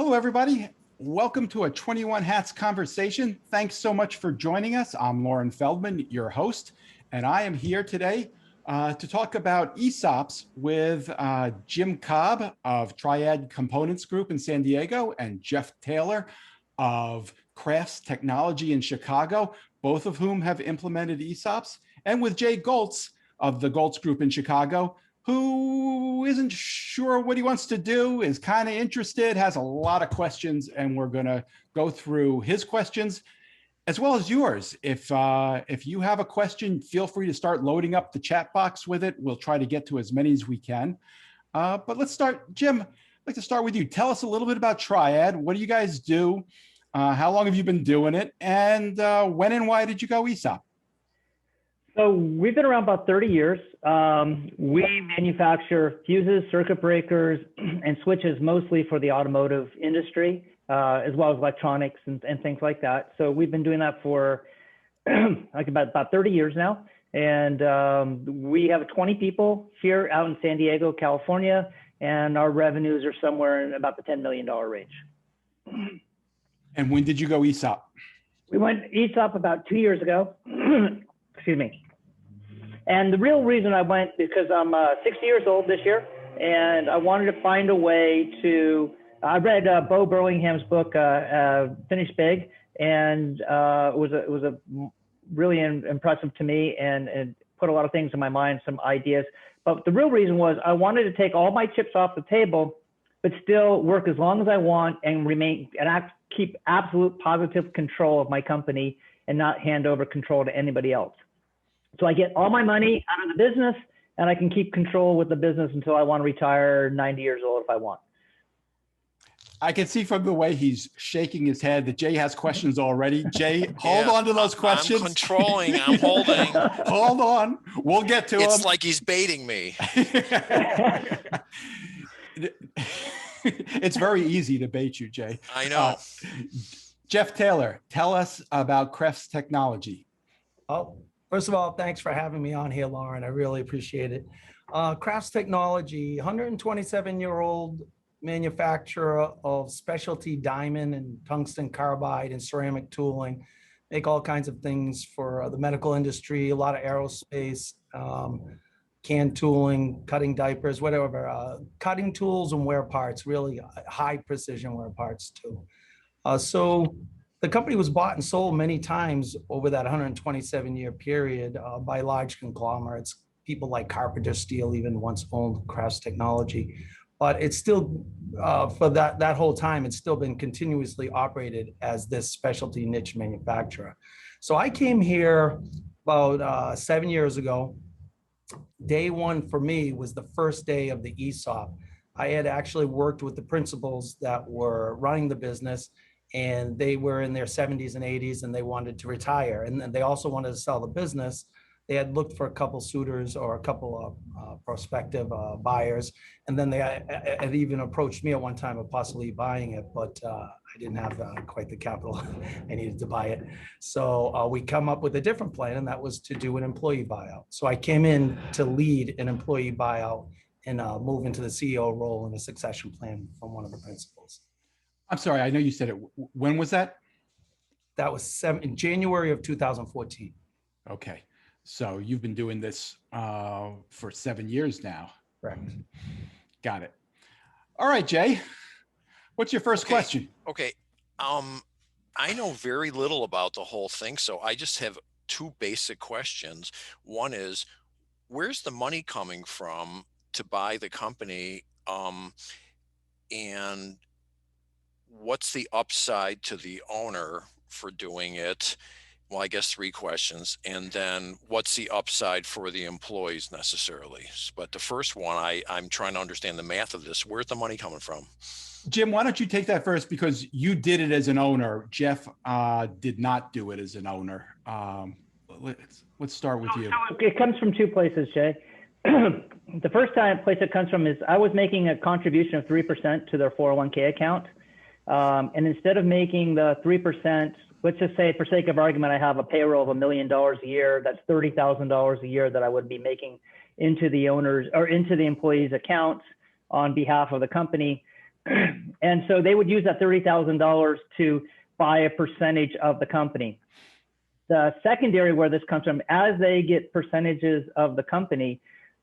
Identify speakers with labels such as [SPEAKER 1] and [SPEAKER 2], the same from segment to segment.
[SPEAKER 1] Hello, everybody. Welcome to a 21 Hats conversation. Thanks so much for joining us. I'm Lauren Feldman, your host, and I am here today to talk about ESOPs with Jim Kalb of Triad Components Group in San Diego and Jeff Taylor of Crafts Technology in Chicago, both of whom have implemented ESOPs, and with Jay Goltz of the Goltz Group in Chicago, who isn't sure what he wants to do, is kind of interested, has a lot of questions, and we're going to go through his questions as well as yours. If you have a question, feel free to start loading up the chat box with it. We'll try to get to as many as we can. But let's start. Jim, I'd like to start with you. Tell us a little bit about Triad. What do you guys do? How long have you been doing it? And when and why did you go ESOP?
[SPEAKER 2] So we've been around about 30 years. We manufacture fuses, circuit breakers, and switches mostly for the automotive industry, as well as electronics and things like that. So we've been doing that for like about 30 years now. And we have 20 people here out in San Diego, California, and our revenues are somewhere in about the $10 million range.
[SPEAKER 1] And when did you go ESOP?
[SPEAKER 2] We went ESOP about 2 years ago. Excuse me. And the real reason I went, because I'm 60 years old this year, and I wanted to find a way to, I read Bo Burlingham's book, Finish Big, and it was a really impressive to me and put a lot of things in my mind, some ideas. But the real reason was I wanted to take all my chips off the table, but still work as long as I want and keep absolute positive control of my company and not hand over control to anybody else. So I get all my money out of the business and I can keep control with the business until I want to retire 90 years old if I want.
[SPEAKER 1] I can see from the way he's shaking his head that Jay has questions already. Jay, hold on to those questions.
[SPEAKER 3] I'm controlling, I'm holding.
[SPEAKER 1] Hold on, we'll get to him.
[SPEAKER 3] It's like he's baiting me.
[SPEAKER 1] It's very easy to bait you, Jay.
[SPEAKER 3] I know.
[SPEAKER 1] Jeff Taylor, tell us about Crafts Technology.
[SPEAKER 4] Oh, first of all, thanks for having me on here, Lauren. I really appreciate it. Crafts Technology, 127-year-old manufacturer of specialty diamond and tungsten carbide and ceramic tooling, make all kinds of things for the medical industry, a lot of aerospace, can tooling, cutting diapers, whatever, cutting tools and wear parts, really high precision wear parts too. So the company was bought and sold many times over that 127-year period by large conglomerates. People like Carpenter Steel even once owned Crafts Technology, but it's still, for that whole time, it's still been continuously operated as this specialty niche manufacturer. So I came here about 7 years ago. Day one for me was the first day of the ESOP. I had actually worked with the principals that were running the business, and they were in their 70s and 80s and they wanted to retire. And then they also wanted to sell the business. They had looked for a couple suitors or a couple of prospective buyers. And then they had even approached me at one time of possibly buying it, but I didn't have quite the capital I needed to buy it. So we come up with a different plan, and that was to do an employee buyout. So I came in to lead an employee buyout and move into the CEO role in a succession plan from one of the principals.
[SPEAKER 1] I'm sorry, I know you said it. When was that?
[SPEAKER 4] That was in January of 2014.
[SPEAKER 1] Okay. So you've been doing this for 7 years now.
[SPEAKER 4] Correct.
[SPEAKER 1] Got it. All right, Jay, what's your first question?
[SPEAKER 3] Okay. I know very little about the whole thing, so I just have two basic questions. One is, where's the money coming from to buy the company? And what's the upside to the owner for doing it? Well, I guess three questions. And then what's the upside for the employees necessarily? But the first one, I'm trying to understand the math of this. Where's the money coming from?
[SPEAKER 1] Jim, why don't you take that first, because you did it as an owner. Jeff did not do it as an owner. Let's start with you.
[SPEAKER 2] So it comes from two places, Jay. The first place it comes from is I was making a contribution of 3% to their 401k account. And instead of making the 3%, let's just say for sake of argument, I have a payroll of $1 million a year. That's $30,000 a year that I would be making into the owners or into the employees' accounts on behalf of the company. And so they would use that $30,000 to buy a percentage of the company. The secondary where this comes from, as they get percentages of the company,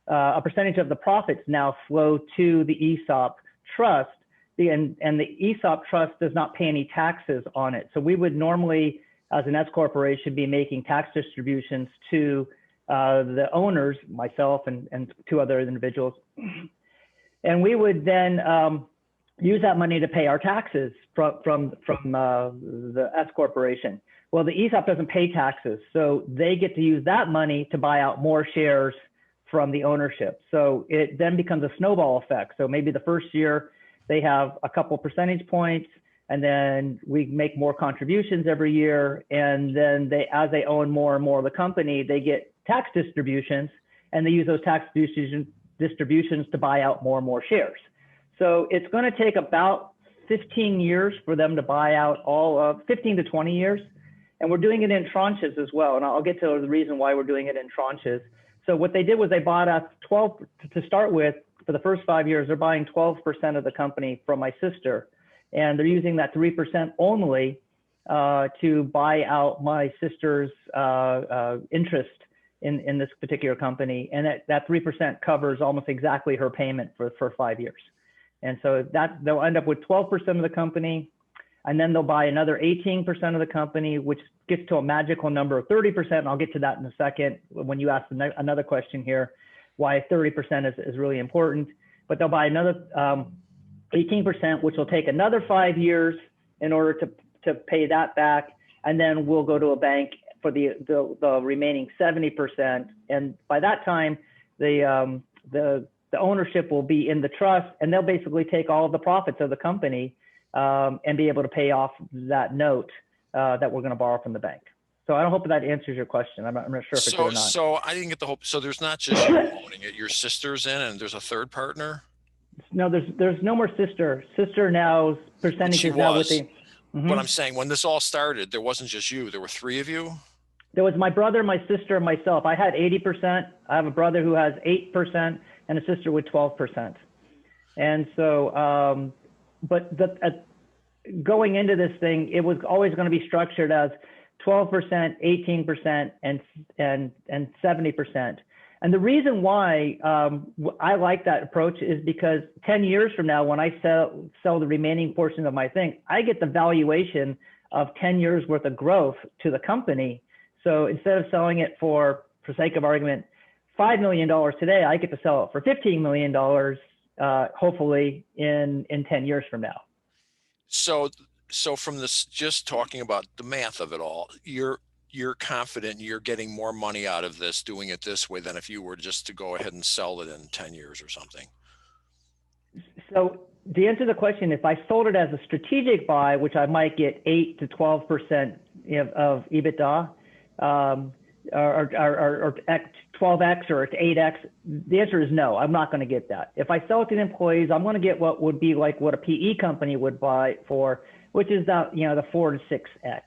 [SPEAKER 2] a percentage of the profits now flow to the ESOP trust, and the ESOP trust does not pay any taxes on it. So we would normally, as an S corporation, be making tax distributions to the owners, myself and two other individuals. And we would then use that money to pay our taxes from the S corporation. Well, the ESOP doesn't pay taxes, so they get to use that money to buy out more shares from the ownership. So it then becomes a snowball effect. So maybe the first year they have a couple percentage points, and then we make more contributions every year. And then as they own more and more of the company, they get tax distributions, and they use those tax distributions to buy out more and more shares. So it's going to take about 15 years for them to buy out 15 to 20 years. And we're doing it in tranches as well. And I'll get to the reason why we're doing it in tranches. So what they did was they bought us 12 to start with. For the first 5 years, they're buying 12% of the company from my sister. And they're using that 3% only to buy out my sister's interest in this particular company. And that 3% covers almost exactly her payment for 5 years. And so they'll end up with 12% of the company, and then they'll buy another 18% of the company, which gets to a magical number of 30%. And I'll get to that in a second when you ask another question here, why 30% is really important. But they'll buy another 18%, which will take another 5 years in order to pay that back. And then we'll go to a bank for the remaining 70%. And by that time, the ownership will be in the trust, and they'll basically take all of the profits of the company and be able to pay off that note that we're going to borrow from the bank. So I hope that answers your question. I'm not sure if it did or not.
[SPEAKER 3] So I didn't get the whole. So there's not just you owning it. Your sister's in, and there's a third partner.
[SPEAKER 2] No, there's no more sister. Sister now's percentage is now with the.
[SPEAKER 3] But I'm saying when this all started, there wasn't just you. There were three of you.
[SPEAKER 2] There was my brother, my sister, and myself. I had 80%. I have a brother who has 8% and a sister with 12%. And so, going into this thing, it was always going to be structured as 12%, 18%, and 70%. And the reason why I like that approach is because 10 years from now, when I sell the remaining portion of my thing, I get the valuation of 10 years worth of growth to the company. So instead of selling it for sake of argument, $5 million today, I get to sell it for $15 million, hopefully in 10 years from now.
[SPEAKER 3] So from this, just talking about the math of it all, you're confident you're getting more money out of this doing it this way than if you were just to go ahead and sell it in 10 years or something. So
[SPEAKER 2] to answer the question, if I sold it as a strategic buy, which I might get 8 to 12% of EBITDA, or 12x or 8x, the answer is no, I'm not going to get that. If I sell it to the employees, I'm going to get what would be like what a PE company would buy for, which is the 4 to 6x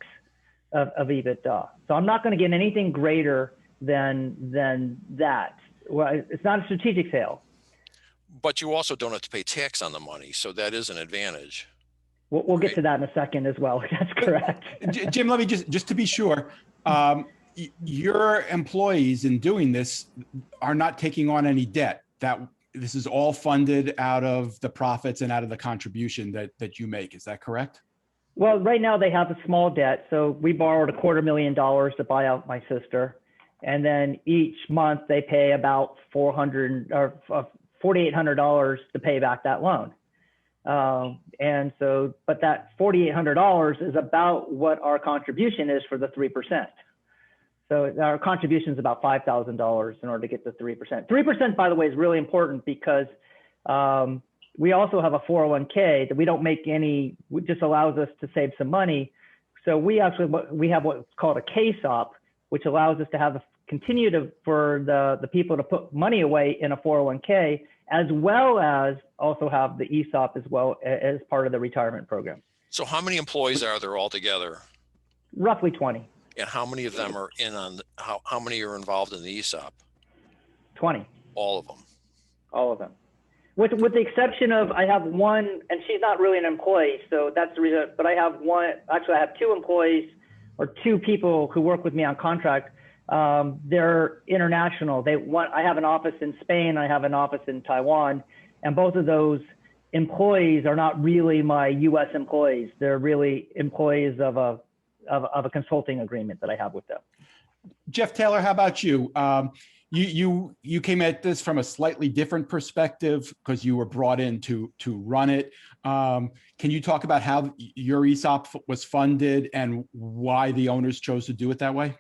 [SPEAKER 2] of EBITDA. So I'm not going to get anything greater than that. Well, it's not a strategic sale.
[SPEAKER 3] But you also don't have to pay tax on the money, so that is an advantage.
[SPEAKER 2] We'll get to that in a second as well. That's correct.
[SPEAKER 1] Jim, let me just to be sure. Your employees in doing this are not taking on any debt. That this is all funded out of the profits and out of the contribution that you make. Is that correct?
[SPEAKER 2] Well, right now they have a small debt. So we borrowed $250,000 to buy out my sister. And then each month they pay about $4,800 to pay back that loan. And so, but that $4,800 is about what our contribution is for the 3%. So our contribution is about $5,000 in order to get the 3%. 3%, by the way, is really important because we also have a 401k that we don't make any, it just allows us to save some money. So we have what's called a KSOP, which allows us to continue for the people to put money away in a 401k, as well as also have the ESOP as well as part of the retirement program.
[SPEAKER 3] So how many employees are there altogether?
[SPEAKER 2] Roughly 20.
[SPEAKER 3] And how many of them are how many are involved in the ESOP?
[SPEAKER 2] 20.
[SPEAKER 3] All of them.
[SPEAKER 2] All of them. With the exception of, I have one, and she's not really an employee, so that's the reason, but I have one, actually I have two employees or two people who work with me on contract. They're international. I have an office in Spain, I have an office in Taiwan, and both of those employees are not really my US employees. They're really employees of a consulting agreement that I have with them.
[SPEAKER 1] Jeff Taylor, how about you? You came at this from a slightly different perspective because you were brought in to run it. Can you talk about how your ESOP was funded and why the owners chose to do it that way?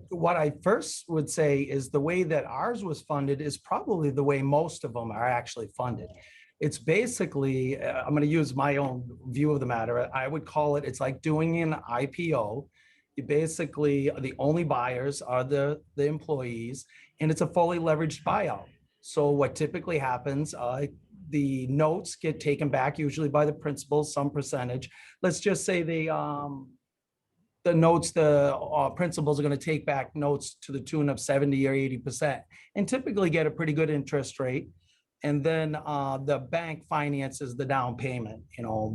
[SPEAKER 4] What I first would say is the way that ours was funded is probably the way most of them are actually funded. It's basically, I'm going to use my own view of the matter. I would call it, it's like doing an IPO. You basically, the only buyers are the employees, and it's a fully leveraged buyout. So what typically happens, the notes get taken back usually by the principals, some percentage. Let's just say the principals are going to take back notes to the tune of 70 or 80% and typically get a pretty good interest rate. And then the bank finances the down payment,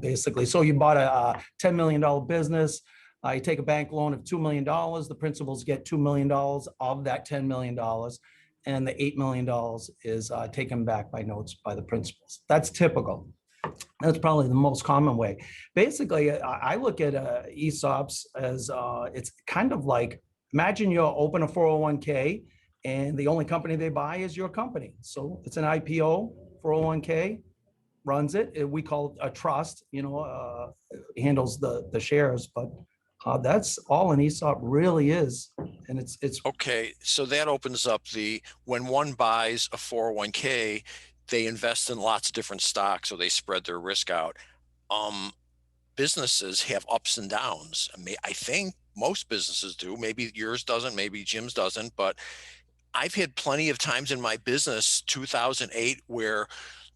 [SPEAKER 4] basically. So you bought a $10 million business, you take a bank loan of $2 million, the principals get $2 million of that $10 million, and the $8 million is taken back by notes by the principals. That's typical. That's probably the most common way. Basically, I look at ESOPs as it's kind of like, imagine you open a 401k and the only company they buy is your company. So it's an IPO, 401k, runs it. We call it a trust, handles the shares, but that's all an ESOP really is. And it's
[SPEAKER 3] okay. So that opens up when one buys a 401k, they invest in lots of different stocks, so they spread their risk out. Businesses have ups and downs. I think most businesses do. Maybe yours doesn't, maybe Jim's doesn't, but I've had plenty of times in my business, 2008, where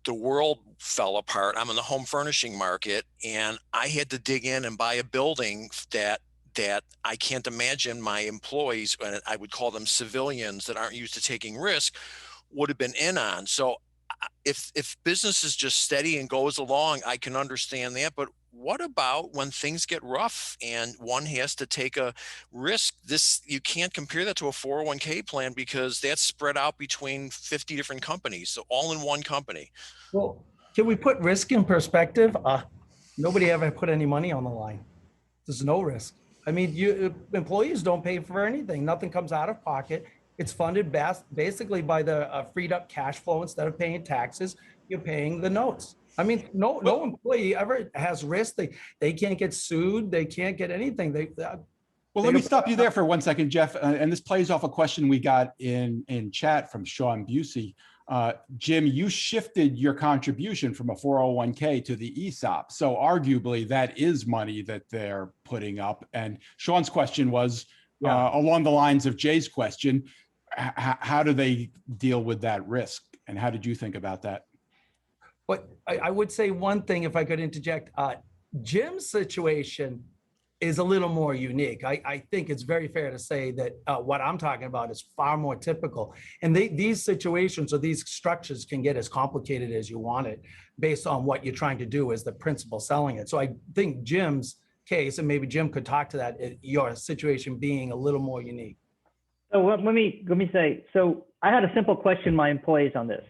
[SPEAKER 3] the world fell apart. I'm in the home furnishing market, and I had to dig in and buy a building that I can't imagine my employees, and I would call them civilians that aren't used to taking risk, would have been in on. So if business is just steady and goes along, I can understand that. But what about when things get rough and one has to take a risk? You can't compare that to a 401k plan because that's spread out between 50 different companies, so all in one company.
[SPEAKER 4] Well, can we put risk in perspective? Nobody ever put any money on the line. There's no risk. I mean, employees don't pay for anything. Nothing comes out of pocket. It's funded basically by the freed up cash flow. Instead of paying taxes, you're paying the notes. I mean, no employee ever has risk. They can't get sued. They can't get anything.
[SPEAKER 1] Well, let me stop you there for 1 second, Jeff. And this plays off a question we got in chat from Sean Busey. Jim, you shifted your contribution from a 401k to the ESOP. So arguably that is money that they're putting up. And Sean's question was along the lines of Jay's question. How do they deal with that risk? And how did you think about that?
[SPEAKER 4] But I would say one thing, if I could interject, Jim's situation is a little more unique. I think it's very fair to say that what I'm talking about is far more typical. And these situations or these structures can get as complicated as you want it based on what you're trying to do as the principal selling it. So I think Jim's case, and maybe Jim could talk to that, your situation being a little more unique.
[SPEAKER 2] So let me say, so I had a simple question my employees on this,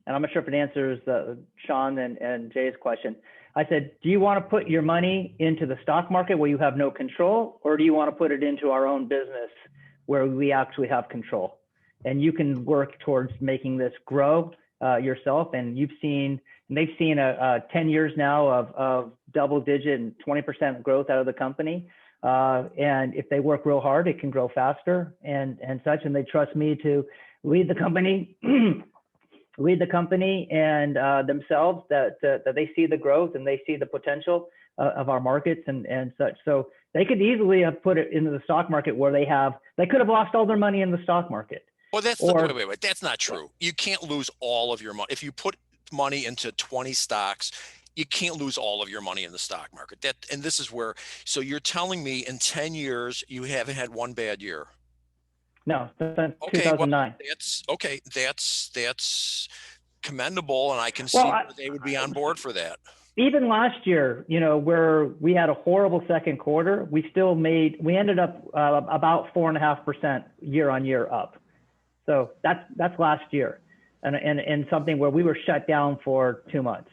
[SPEAKER 2] and I'm not sure if it answers Sean and Jay's question. I said, do you want to put your money into the stock market where you have no control, or do you want to put it into our own business where we actually have control? And you can work towards making this grow yourself. And they've seen 10 years now of double digit and 20% growth out of the company. And if they work real hard, it can grow faster and such. And they trust me to lead the company and themselves, that they see the growth and they see the potential of our markets and such. So they could easily have put it into the stock market where they could have lost all their money in the stock market.
[SPEAKER 3] Well, wait, that's not true. You can't lose all of your money. If you put money into 20 stocks, you can't lose all of your money in the stock market. And this is where, so you're telling me in 10 years, you haven't had one bad year?
[SPEAKER 2] No, since 2009.
[SPEAKER 3] Well, that's commendable, and I can see where they would be on board for that.
[SPEAKER 2] Even last year, you know, where we had a horrible second quarter, we ended up about 4.5% year on year up. So that's last year, and something where we were shut down for 2 months,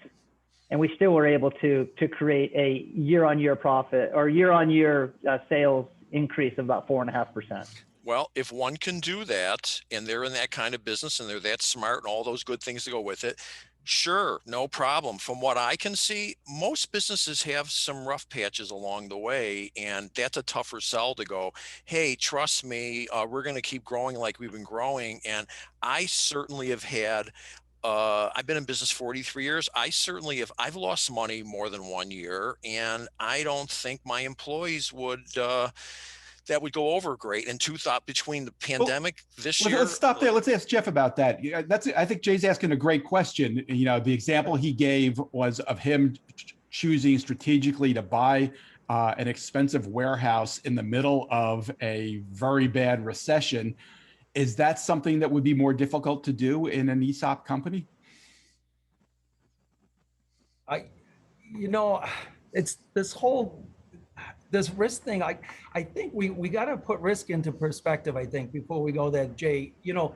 [SPEAKER 2] and we still were able to create a year on year profit or year on year sales increase of about 4.5%.
[SPEAKER 3] Well, if one can do that, and they're in that kind of business, and they're that smart, and all those good things to go with it, sure, no problem. From what I can see, most businesses have some rough patches along the way, and that's a tougher sell to go, hey, trust me, we're going to keep growing like we've been growing. And I certainly have had, I've been in business 43 years. I've lost money more than 1 year, and I don't think my employees would, that would go over great. And thought between the pandemic this year.
[SPEAKER 1] Let's stop there. Let's ask Jeff about that. I think Jay's asking a great question. You know, the example he gave was of him choosing strategically to buy an expensive warehouse in the middle of a very bad recession. Is that something that would be more difficult to do in an ESOP company?
[SPEAKER 4] It's this risk thing. I think we got to put risk into perspective, I think, before we go there, Jay. You know,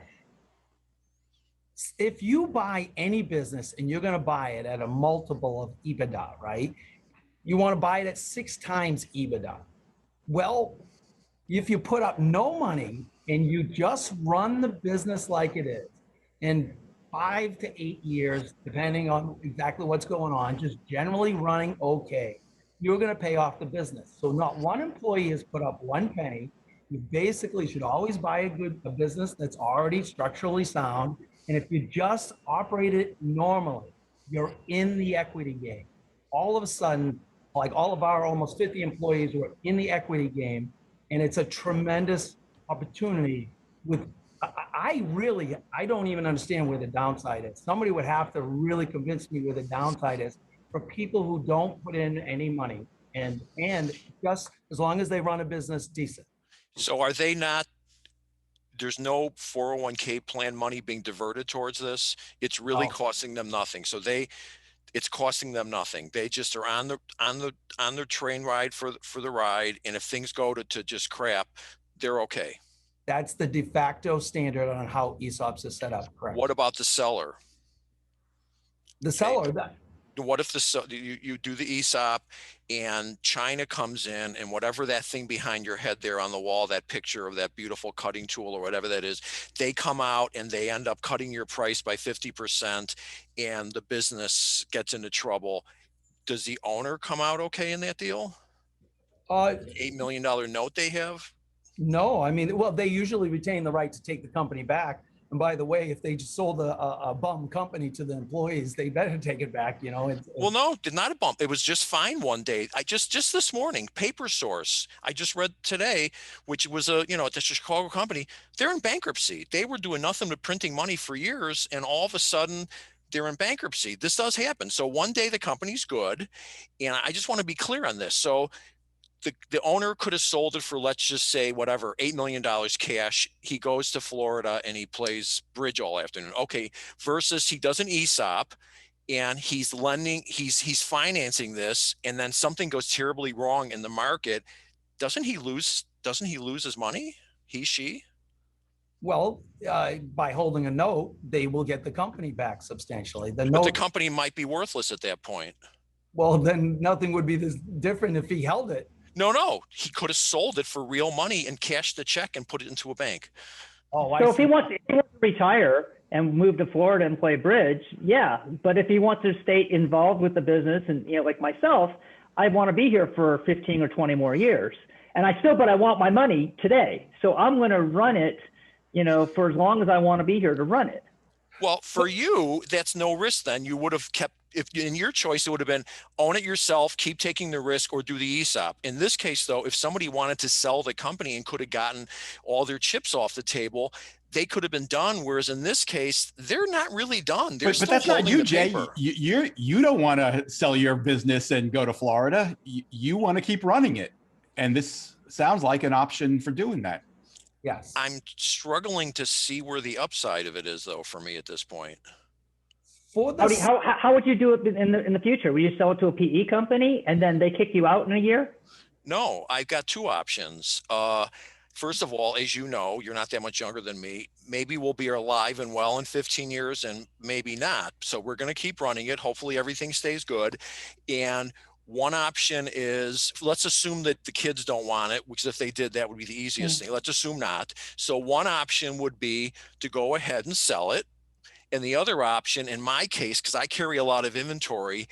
[SPEAKER 4] if you buy any business and you're going to buy it at a multiple of EBITDA, right? You want to buy it at 6 times EBITDA. Well, if you put up no money and you just run the business like it is, in 5 to 8 years, depending on exactly what's going on, just generally running okay, you're going to pay off the business. So not one employee has put up 1 penny. You basically should always buy a business that's already structurally sound. And if you just operate it normally, you're in the equity game. All of a sudden, like all of our almost 50 employees were in the equity game, and it's a tremendous opportunity. I don't even understand where the downside is. Somebody would have to really convince me where the downside is for people who don't put in any money, and just as long as they run a business decent.
[SPEAKER 3] So are they not, there's no 401k plan money being diverted towards this? It's really costing them nothing. So it's costing them nothing. They just are on their train ride for the ride. And if things go to just crap, they're okay.
[SPEAKER 4] That's the de facto standard on how ESOPs is set up, correct?
[SPEAKER 3] What about the seller?
[SPEAKER 4] The seller,
[SPEAKER 3] what if you do the ESOP and China comes in, and whatever that thing behind your head there on the wall, that picture of that beautiful cutting tool or whatever that is, they come out and they end up cutting your price by 50% and the business gets into trouble. Does the owner come out okay in that deal? $8 million note they have?
[SPEAKER 4] No, I mean, well, they usually retain the right to take the company back. And by the way, if they just sold a bum company to the employees, they better take it back, you know.
[SPEAKER 3] Well, no, not a bump. It was just fine one day. I just this morning, Paper Source, I just read today, which was it's a Chicago company. They're in bankruptcy. They were doing nothing but printing money for years, and all of a sudden they're in bankruptcy. This does happen. So one day the company's good, and I just want to be clear on this. So the owner could have sold it for, let's just say, whatever, $8 million cash. He goes to Florida and he plays bridge all afternoon. Okay. Versus he does an ESOP and he's lending, he's financing this, and then something goes terribly wrong in the market. Doesn't he lose his money? She?
[SPEAKER 4] Well, by holding a note, they will get the company back substantially.
[SPEAKER 3] But the company might be worthless at that point.
[SPEAKER 4] Well, then nothing would be this different if he held it.
[SPEAKER 3] No, he could have sold it for real money and cashed the check and put it into a bank.
[SPEAKER 2] Oh, so if he wants to retire and move to Florida and play bridge, yeah. But if he wants to stay involved with the business, and like myself, I want to be here for 15 or 20 more years, and but I want my money today, so I'm going to run it, for as long as I want to be here to run it.
[SPEAKER 3] Well, for you, that's no risk. Then you would have kept. If in your choice, it would have been own it yourself, keep taking the risk, or do the ESOP. In this case, though, if somebody wanted to sell the company and could have gotten all their chips off the table, they could have been done. Whereas in this case, they're not really done. But
[SPEAKER 1] that's not you, Jay. You don't want to sell your business and go to Florida. You want to keep running it. And this sounds like an option for doing that.
[SPEAKER 4] Yes.
[SPEAKER 3] I'm struggling to see where the upside of it is, though, for me at this point.
[SPEAKER 4] For this,
[SPEAKER 2] How would you do it in the future? Will you sell it to a PE company and then they kick you out in a year?
[SPEAKER 3] No, I've got two options. First of all, as you know, you're not that much younger than me. Maybe we'll be alive and well in 15 years and maybe not. So we're going to keep running it. Hopefully everything stays good. And one option is, let's assume that the kids don't want it, because if they did, that would be the easiest thing. Let's assume not. So one option would be to go ahead and sell it. And the other option, in my case, because I carry a lot of inventory,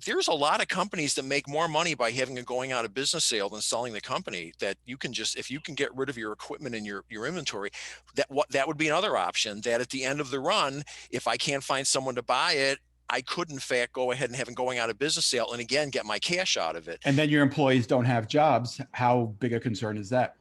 [SPEAKER 3] there's a lot of companies that make more money by having a going out of business sale than selling the company. That you can just, if you can get rid of your equipment and your inventory, that would be another option. That at the end of the run, if I can't find someone to buy it, I could in fact go ahead and have a going out of business sale and again get my cash out of it.
[SPEAKER 1] And then your employees don't have jobs. How big a concern is that?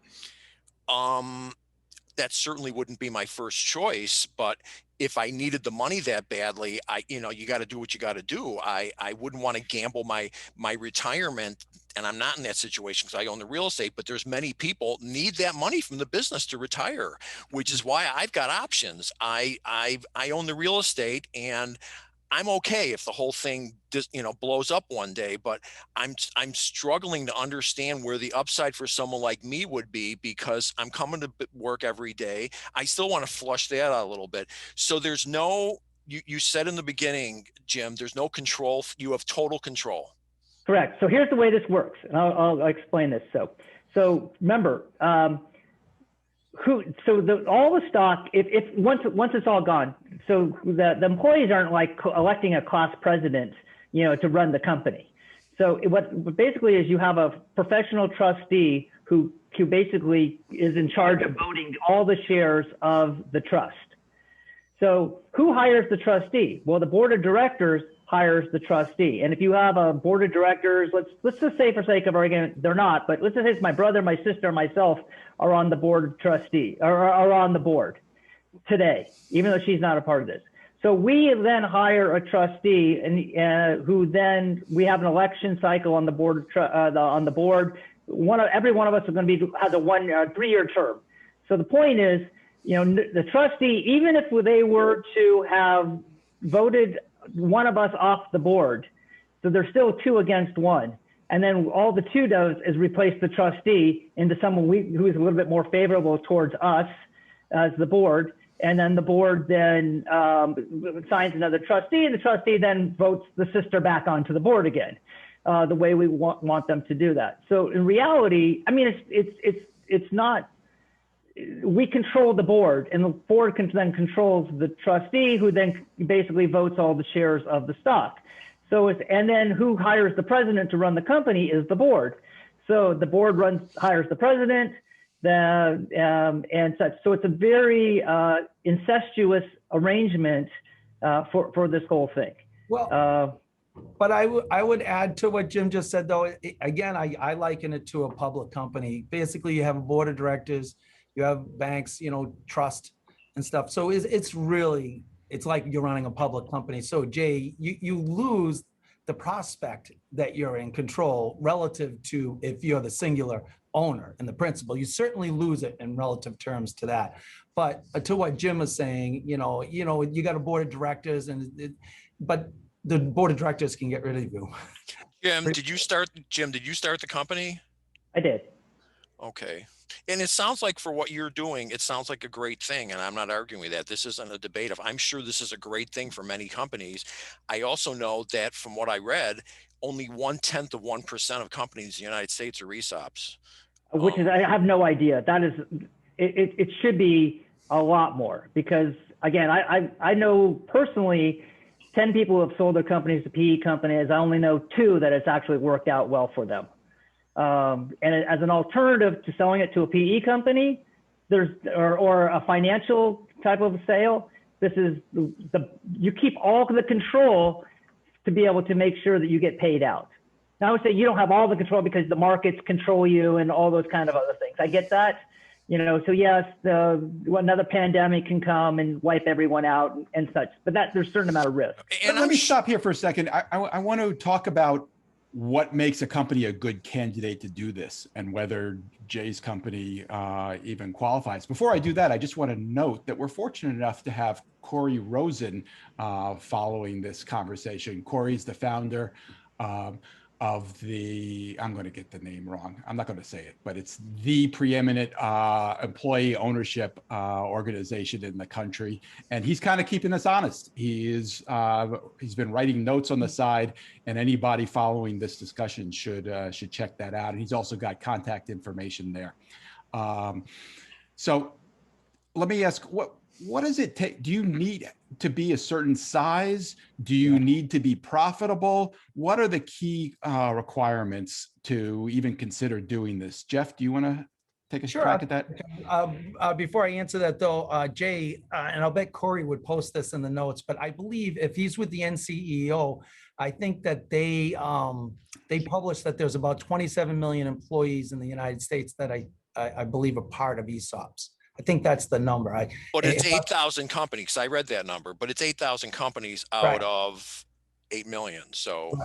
[SPEAKER 3] That certainly wouldn't be my first choice, but if I needed the money that badly, you got to do what you got to do. I wouldn't want to gamble my retirement, and I'm not in that situation because I own the real estate, but there's many people need that money from the business to retire, which is why I've got options. I own the real estate, and I'm okay if the whole thing just, blows up one day, but I'm struggling to understand where the upside for someone like me would be, because I'm coming to work every day. I still want to flush that out a little bit. So there's no, you said in the beginning, Jim, there's no control. You have total control.
[SPEAKER 2] Correct. So here's the way this works, and I'll explain this. So remember, all the stock, if once it's all gone, so the employees aren't like electing a class president, to run the company. So what basically is, you have a professional trustee who basically is in charge of voting all the shares of the trust. So who hires the trustee? Well, the board of directors hires the trustee. And if you have a board of directors, let's just say, for sake of argument, they're not, but let's just say it's my brother, my sister, myself are on the board of trustee, or are on the board today, even though she's not a part of this. So we then hire a trustee, and who then, we have an election cycle on the board. On the board, every one of us is going to has a 3-year term. So the point is, the trustee, even if they were to have voted one of us off the board, so there's still 2 against 1. And then all the 2 does is replace the trustee into someone who is a little bit more favorable towards us as the board. And then the board then signs another trustee, and the trustee then votes the sister back onto the board again, the way we want them to do that. So in reality, I mean, it's not, we control the board, and the board then controls the trustee, who then basically votes all the shares of the stock. So and then who hires the president to run the company is the board. So the board hires the president, and such. So it's a very incestuous arrangement for this whole thing.
[SPEAKER 4] Well, but I would add to what Jim just said, though. Again, I liken it to a public company. Basically, you have a board of directors, you have banks, trust and stuff. So it's like you're running a public company. So Jay, you lose the prospect that you're in control relative to if you're the singular owner and the principal. You certainly lose it in relative terms to that. But to what Jim was saying, you got a board of directors, but the board of directors can get rid of you.
[SPEAKER 3] Jim, did you start the company?
[SPEAKER 2] I did.
[SPEAKER 3] Okay. And it sounds like, for what you're doing, it sounds like a great thing. And I'm not arguing with that. This isn't a debate. I'm sure this is a great thing for many companies. I also know that, from what I read, only 1/10 of 1% of companies in the United States are ESOPs.
[SPEAKER 2] Which is, I have no idea. That is, it should be a lot more, because again, I know personally 10 people who have sold their companies to PE companies. I only know 2 that it's actually worked out well for them. And as an alternative to selling it to a PE company, or a financial type of sale, this is you keep all the control to be able to make sure that you get paid out. Now, I would say you don't have all the control because the markets control you and all those kind of other things. I get that, so yes, another pandemic can come and wipe everyone out and such, but there's a certain amount of risk.
[SPEAKER 1] And let me stop here for a second. I want to talk about what makes a company a good candidate to do this and whether Jay's company even qualifies. Before I do that, I just want to note that we're fortunate enough to have Corey Rosen following this conversation. Corey's the founder of the, I'm going to get the name wrong. I'm not going to say it, but it's the preeminent employee ownership organization in the country. And he's kind of keeping us honest. He's been writing notes on the side, and anybody following this discussion should check that out. And he's also got contact information there. So let me ask, what does it take? Do you need to be a certain size? Do you need to be profitable? What are the key requirements to even consider doing this? Jeff, do you want to take a crack at that?
[SPEAKER 4] Before I answer that though, Jay, and I'll bet Corey would post this in the notes, but I believe if he's with the NCEO, I think that they published that there's about 27 million employees in the United States that I believe are part of ESOPs. I think that's the number.
[SPEAKER 3] But it's 8,000 companies. I read that number, but it's 8,000 companies out of 8 million. So,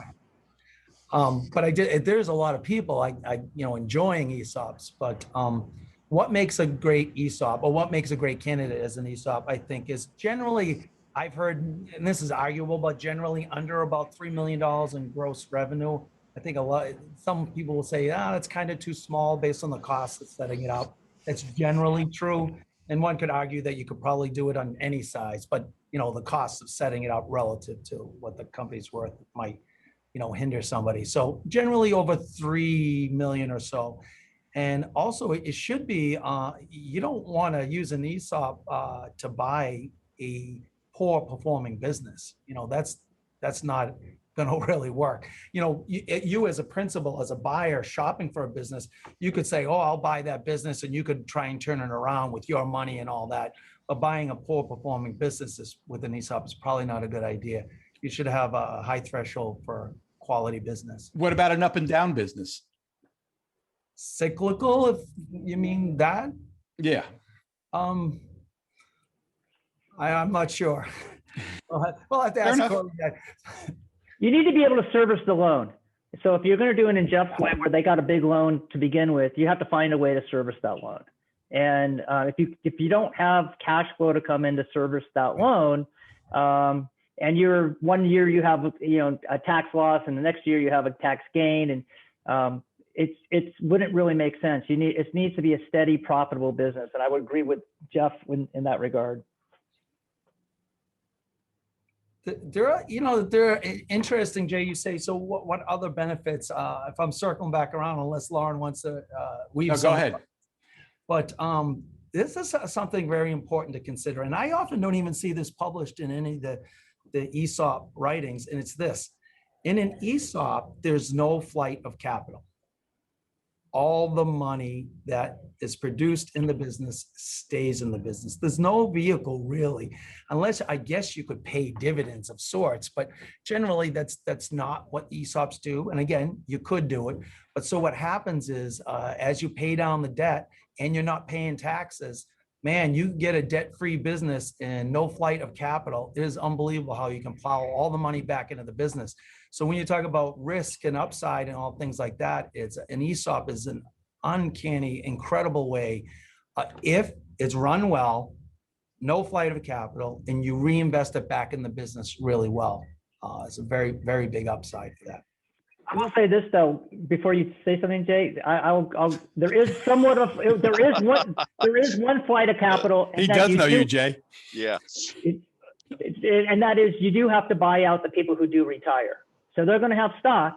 [SPEAKER 4] but there's a lot of people enjoying ESOPs. But what makes a great ESOP, or what makes a great candidate as an ESOP, I think, is generally, I've heard, and this is arguable, but generally under about $3 million in gross revenue. I think some people will say, that's kind of too small based on the cost of setting it up. That's generally true. And one could argue that you could probably do it on any size, but the cost of setting it up relative to what the company's worth might, hinder somebody. So generally over 3 million or so. And also it should be, you don't want to use an ESOP to buy a poor performing business. That's not going to really work. You as a principal, as a buyer shopping for a business, you could say, oh, I'll buy that business, and you could try and turn it around with your money and all that. But buying a poor performing business with an ESOP is probably not a good idea. You should have a high threshold for quality business.
[SPEAKER 1] What about an up and down business?
[SPEAKER 4] Cyclical, if you mean that?
[SPEAKER 1] Yeah.
[SPEAKER 4] I'm not sure. We'll have to ask Corey that.
[SPEAKER 2] You need to be able to service the loan. So if you're going to do an in-depth way where they got a big loan to begin with, you have to find a way to service that loan. And if you don't have cash flow to come in to service that loan, and you're 1 year you have a tax loss, and the next year you have a tax gain, and it wouldn't really make sense. It needs to be a steady, profitable business, and I would agree with Jeff in that regard.
[SPEAKER 4] They're interesting, Jay, you say, so what other benefits, if I'm circling back around, unless Lauren wants to weave.
[SPEAKER 1] No, go ahead.
[SPEAKER 4] But this is something very important to consider. And I often don't even see this published in any of the ESOP writings. And it's this: in an ESOP, there's no flight of capital. All the money that is produced in the business stays in the business. There's no vehicle really, unless I guess you could pay dividends of sorts, but generally that's not what ESOPs do. And again, you could do it. But so what happens is as you pay down the debt and you're not paying taxes, man, you get a debt-free business and no flight of capital. It is unbelievable how you can plow all the money back into the business. So when you talk about risk and upside and all things like that, an ESOP is an uncanny, incredible way. If it's run well, no flight of capital, and you reinvest it back in the business really well. It's a very, very big upside for that.
[SPEAKER 2] I will say this though, before you say something, Jay, there is one flight of capital.
[SPEAKER 1] He does know you, Jay.
[SPEAKER 3] Yeah.
[SPEAKER 2] And that is, you do have to buy out the people who do retire. So they're going to have stock.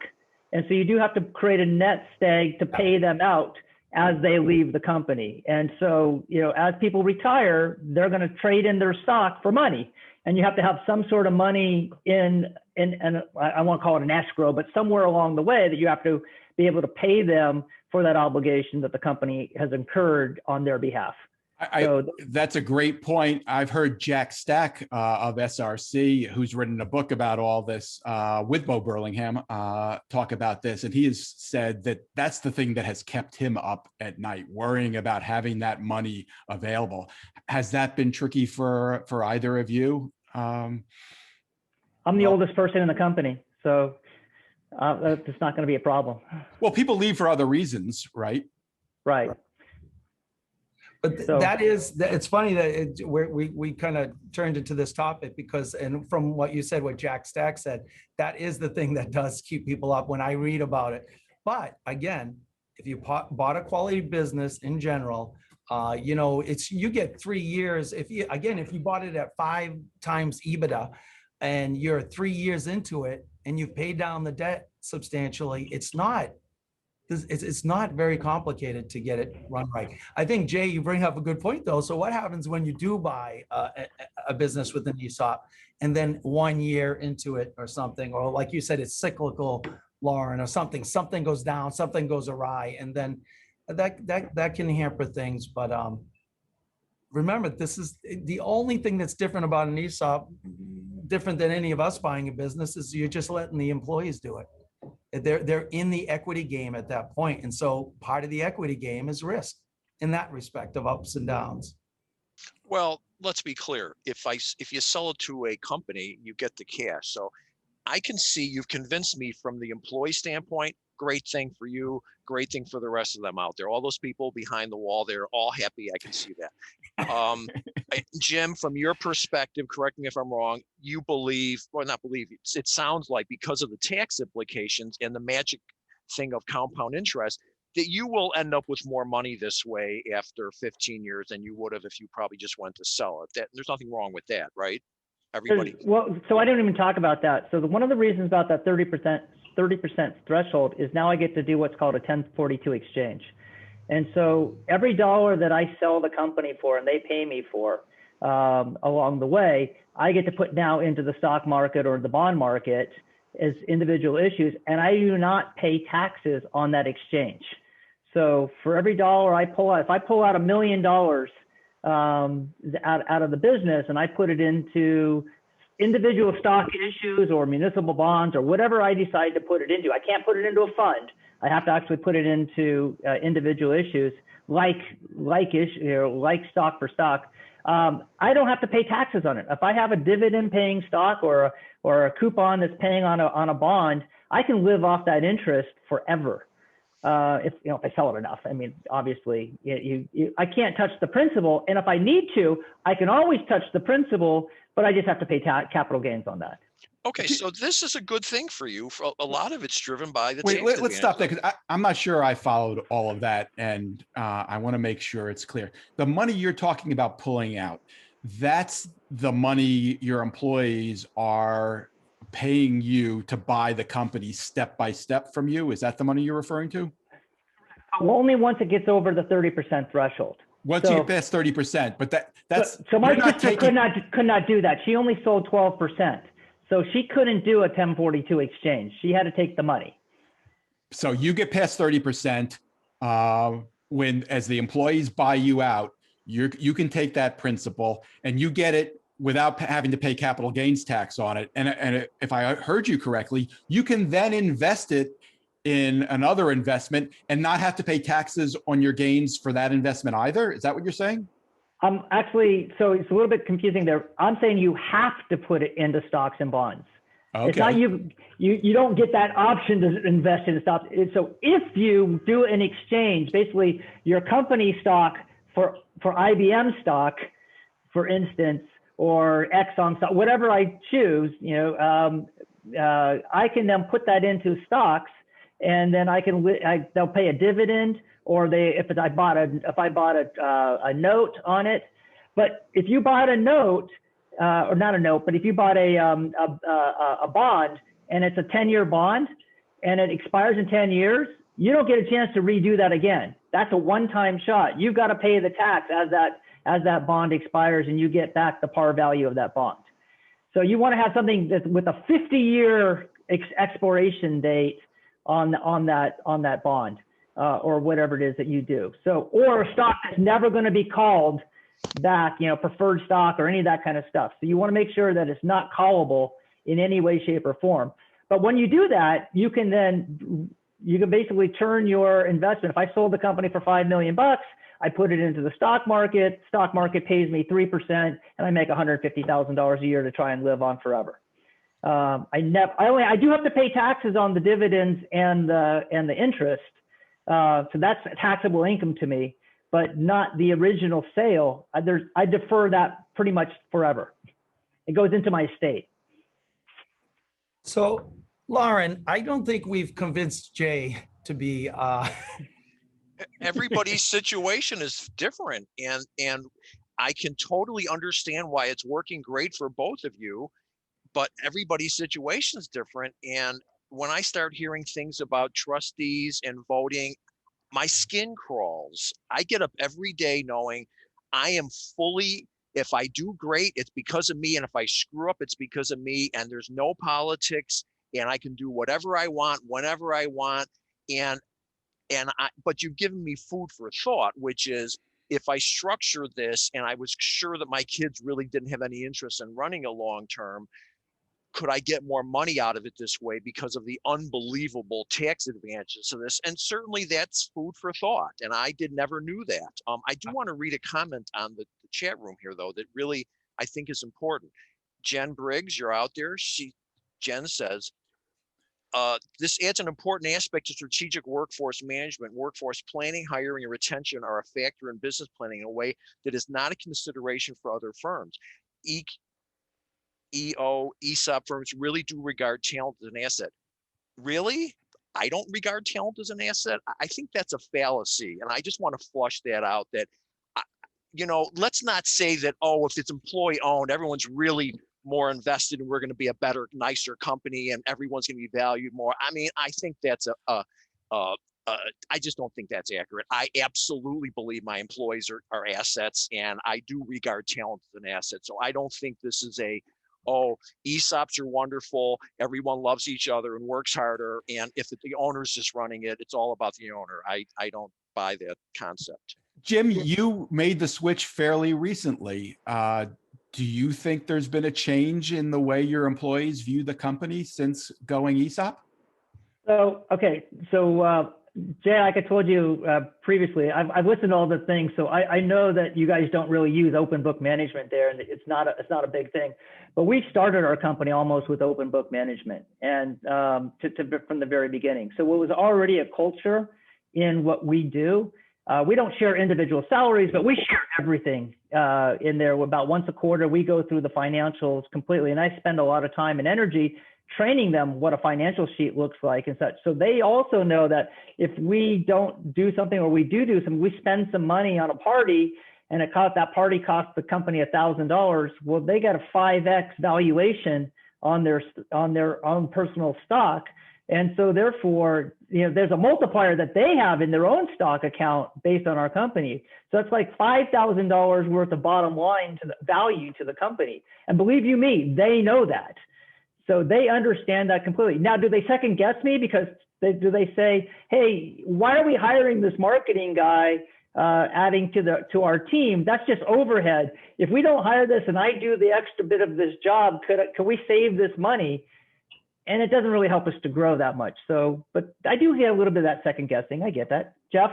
[SPEAKER 2] And so you do have to create a net stag to pay them out as they leave the company. And so, as people retire, they're going to trade in their stock for money. And you have to have some sort of money and I won't call it an escrow, but somewhere along the way that you have to be able to pay them for that obligation that the company has incurred on their behalf.
[SPEAKER 1] That's a great point. I've heard Jack Stack of SRC, who's written a book about all this with Bo Burlingham, talk about this. And he has said that that's the thing that has kept him up at night, worrying about having that money available. Has that been tricky for either of you?
[SPEAKER 2] I'm the oldest person in the company. So It's not going to be a problem.
[SPEAKER 1] Well, people leave for other reasons, right?
[SPEAKER 2] Right.
[SPEAKER 4] But
[SPEAKER 2] So-
[SPEAKER 4] it's funny that we kind of turned into this topic because, and from what you said, what Jack Stack said, that is the thing that does keep people up when I read about it. But again, if you bought a quality business in general, you get 3 years. If you bought it at 5 times EBITDA and you're 3 years into it and you've paid down the debt substantially, it's not very complicated to get it run right. I think, Jay, you bring up a good point though. So what happens when you do buy a business with an ESOP and then 1 year into it or something, or like you said, it's cyclical, Lauren, or something goes down, something goes awry, and then that can hamper things. But remember, this is the only thing that's different about an ESOP, different than any of us buying a business, is you're just letting the employees do it. They're in the equity game at that point. And so part of the equity game is risk in that respect of ups and downs.
[SPEAKER 3] Well, let's be clear. If you sell it to a company, you get the cash. So I can see you've convinced me from the employee standpoint. Great thing for you. Great thing for the rest of them out there. All those people behind the wall, they're all happy. I can see that. Jim, from your perspective, correct me if I'm wrong, you believe, or not believe, it sounds like because of the tax implications and the magic thing of compound interest, that you will end up with more money this way after 15 years than you would have if you probably just went to sell it. There's nothing wrong with that, right? Everybody.
[SPEAKER 2] Well, so I didn't even talk about that. So one of the reasons about that 30% threshold is now I get to do what's called a 1042 exchange. And so every dollar that I sell the company for and they pay me for along the way, I get to put now into the stock market or the bond market as individual issues, and I do not pay taxes on that exchange. So for every dollar I pull out, if I pull out $1 million out of the business and I put it into individual stock issues or municipal bonds or whatever I decide to put it into, I can't put it into a fund. I have to actually put it into individual issues like stock for stock. I don't have to pay taxes on it. If I have a dividend paying stock or a coupon that's paying on a bond, I can live off that interest forever. If I sell it enough. I mean, obviously, I can't touch the principal, and if I need to, I can always touch the principal, but I just have to pay capital gains on that.
[SPEAKER 3] Okay, so this is a good thing for you. For a lot of it's driven by the.
[SPEAKER 1] Wait, let's stop there because I'm not sure I followed all of that, and I want to make sure it's clear. The money you're talking about pulling out, that's the money your employees are paying you to buy the company step by step from you. Is that the money you're referring to?
[SPEAKER 2] Only once it gets over the 30% threshold.
[SPEAKER 1] Once you get past 30%, but that's
[SPEAKER 2] so my sister could not do that. She only sold 12%. So she couldn't do a 1042 exchange. She had to take the money.
[SPEAKER 1] So you get past 30% when, as the employees buy you out, you can take that principal and you get it without having to pay capital gains tax on it. And if I heard you correctly, you can then invest it in another investment and not have to pay taxes on your gains for that investment either. Is that what you're saying?
[SPEAKER 2] Actually, so it's a little bit confusing there. I'm saying you have to put it into stocks and bonds. Okay. It's not you don't get that option to invest in stocks. So if you do an exchange, basically your company stock for IBM stock, for instance, or Exxon stock, whatever I choose, I can then put that into stocks, and then they'll pay a dividend, or if I bought a note on it. But if you bought a note, or not a note, but if you bought a bond and it's a 10-year bond and it expires in 10 years, you don't get a chance to redo that again. That's a one-time shot. You've got to pay the tax as that bond expires and you get back the par value of that bond. So you want to have something that's with a 50-year expiration date on that bond. Or whatever it is that you do. So, or a stock that's never going to be called back, preferred stock or any of that kind of stuff. So you want to make sure that it's not callable in any way, shape, or form. But when you do that, you can basically turn your investment. If I sold the company for $5 million, I put it into the stock market. Stock market pays me 3%, and I make $150,000 a year to try and live on forever. I do have to pay taxes on the dividends and the interest. So that's taxable income to me, but not the original sale. I defer that pretty much forever. It goes into my estate.
[SPEAKER 4] So, Lauren, I don't think we've convinced Jay to be.
[SPEAKER 3] Everybody's situation is different, and I can totally understand why it's working great for both of you, but everybody's situation is different. And when I start hearing things about trustees and voting, my skin crawls. I get up every day knowing I am fully, if I do great, it's because of me. And if I screw up, it's because of me. And there's no politics, and I can do whatever I want, whenever I want. But you've given me food for thought, which is, if I structure this and I was sure that my kids really didn't have any interest in running a long term, could I get more money out of it this way because of the unbelievable tax advantages of this? And certainly that's food for thought. And I never knew that. I do want to read a comment on the chat room here, though, that really I think is important. Jen Briggs, you're out there. Jen says, this adds an important aspect to strategic workforce management. Workforce planning, hiring, and retention are a factor in business planning in a way that is not a consideration for other firms. ESOP firms really do regard talent as an asset. Really? I don't regard talent as an asset. I think that's a fallacy. And I just want to flush that out, that, let's not say that, if it's employee owned, everyone's really more invested and we're going to be a better, nicer company and everyone's going to be valued more. I mean, I think that's I just don't think that's accurate. I absolutely believe my employees are assets, and I do regard talent as an asset. So I don't think this is ESOPs are wonderful, everyone loves each other and works harder, and if the owner's just running it, it's all about the owner. I don't buy that concept.
[SPEAKER 1] Jim, you made the switch fairly recently. Do you think there's been a change in the way your employees view the company since going ESOP?
[SPEAKER 2] So Jay, like I told you previously, I've listened to all the things, so I know that you guys don't really use open book management there, and it's not a big thing. But we started our company almost with open book management, and from the very beginning. So it was already a culture in what we do. We don't share individual salaries, but we share everything in there. About once a quarter, we go through the financials completely, and I spend a lot of time and energy training them what a financial sheet looks like and such. So they also know that if we don't do something, or we do something, we spend some money on a party and that party costs the company $1,000. Well, they got a 5x valuation on their own personal stock. And so therefore, there's a multiplier that they have in their own stock account based on our company. So it's like $5,000 worth of bottom line to the value to the company. And believe you me, they know that. So they understand that completely. Now, do they second guess me? Because do they say, hey, why are we hiring this marketing guy, adding to our team? That's just overhead. If we don't hire this and I do the extra bit of this job, could we save this money? And it doesn't really help us to grow that much. So, but I do get a little bit of that second guessing. I get that. Jeff?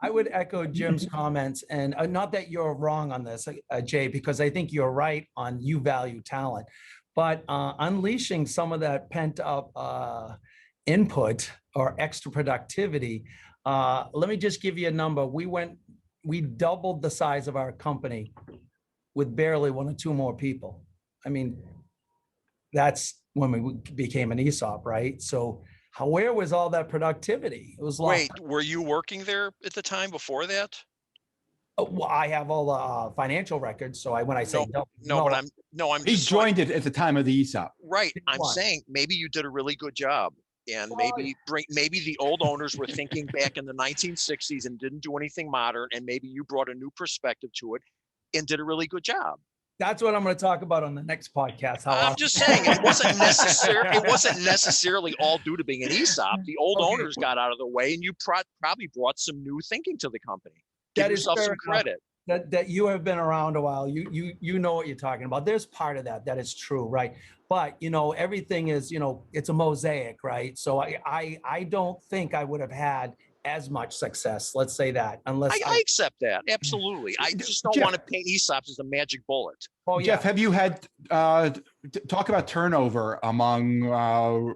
[SPEAKER 4] I would echo Jim's comments, and not that you're wrong on this, Jay, because I think you're right on you value talent. But unleashing some of that pent up input or extra productivity, let me just give you a number. We doubled the size of our company with barely 1 or 2 more people. I mean, that's when we became an ESOP, right? So where was all that productivity? It was like,
[SPEAKER 3] wait, were you working there at the time before that?
[SPEAKER 4] Well, I have all the financial records. So when I say
[SPEAKER 3] I'm
[SPEAKER 1] he joined it at the time of the ESOP.
[SPEAKER 3] Right. I'm saying maybe you did a really good job, and maybe the old owners were thinking back in the 1960s and didn't do anything modern, and maybe you brought a new perspective to it and did a really good job.
[SPEAKER 4] That's what I'm going to talk about on the next podcast.
[SPEAKER 3] I'm just saying it wasn't necessarily all due to being an ESOP. The old owners got out of the way, and you probably brought some new thinking to the company. Give yourself some credit.
[SPEAKER 4] That you have been around a while. You know what you're talking about. There's part of that is true, right? But everything is, it's a mosaic, right? So I don't think I would have had as much success. Let's say that, unless
[SPEAKER 3] I accept that. Absolutely. I just don't
[SPEAKER 1] Jeff,
[SPEAKER 3] want to paint ESOPs as a magic bullet.
[SPEAKER 4] oh, yeah.
[SPEAKER 1] Jeff, have you had talk about turnover among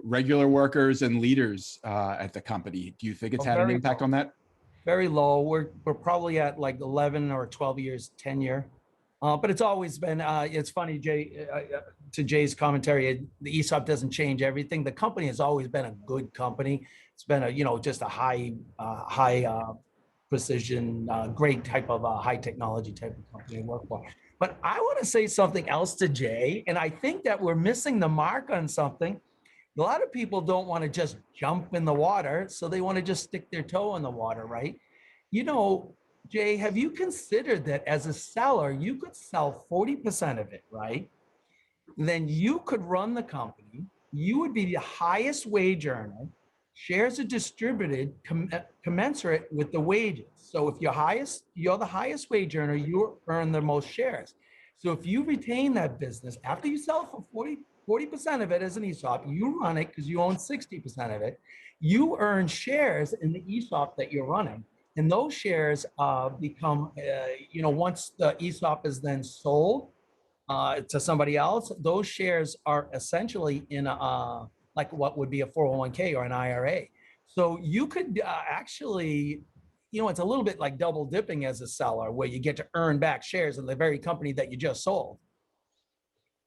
[SPEAKER 1] regular workers and leaders at the company? Do you think it's had an
[SPEAKER 4] Very
[SPEAKER 1] impact
[SPEAKER 4] low.
[SPEAKER 1] on that?
[SPEAKER 4] Very low. We're probably at like 11 or 12 years tenure. But it's always been, it's funny, Jay, to Jay's commentary, the ESOP doesn't change everything. The company has always been a good company. It's been a, you know, just a high precision, great type of high technology type of company to work for. But I want to say something else to Jay, and I think that we're missing the mark on something. A lot of people don't want to just jump in the water, so they want to just stick their toe in the water, right? You know, Jay, have you considered that as a seller, you could sell 40% of it, right? Then you could run the company. You would be the highest wage earner. Shares are distributed commensurate with the wages. So if you're the highest wage earner, you earn the most shares. So if you retain that business, after you sell for 40% of it as an ESOP, you run it because you own 60% of it. You earn shares in the ESOP that you're running. And those shares become, you know, once the ESOP is then sold to somebody else, those shares are essentially in a, like what would be a 401k or an IRA. So you could actually, you know, it's a little bit like double dipping as a seller where you get to earn back shares in the very company that you just sold.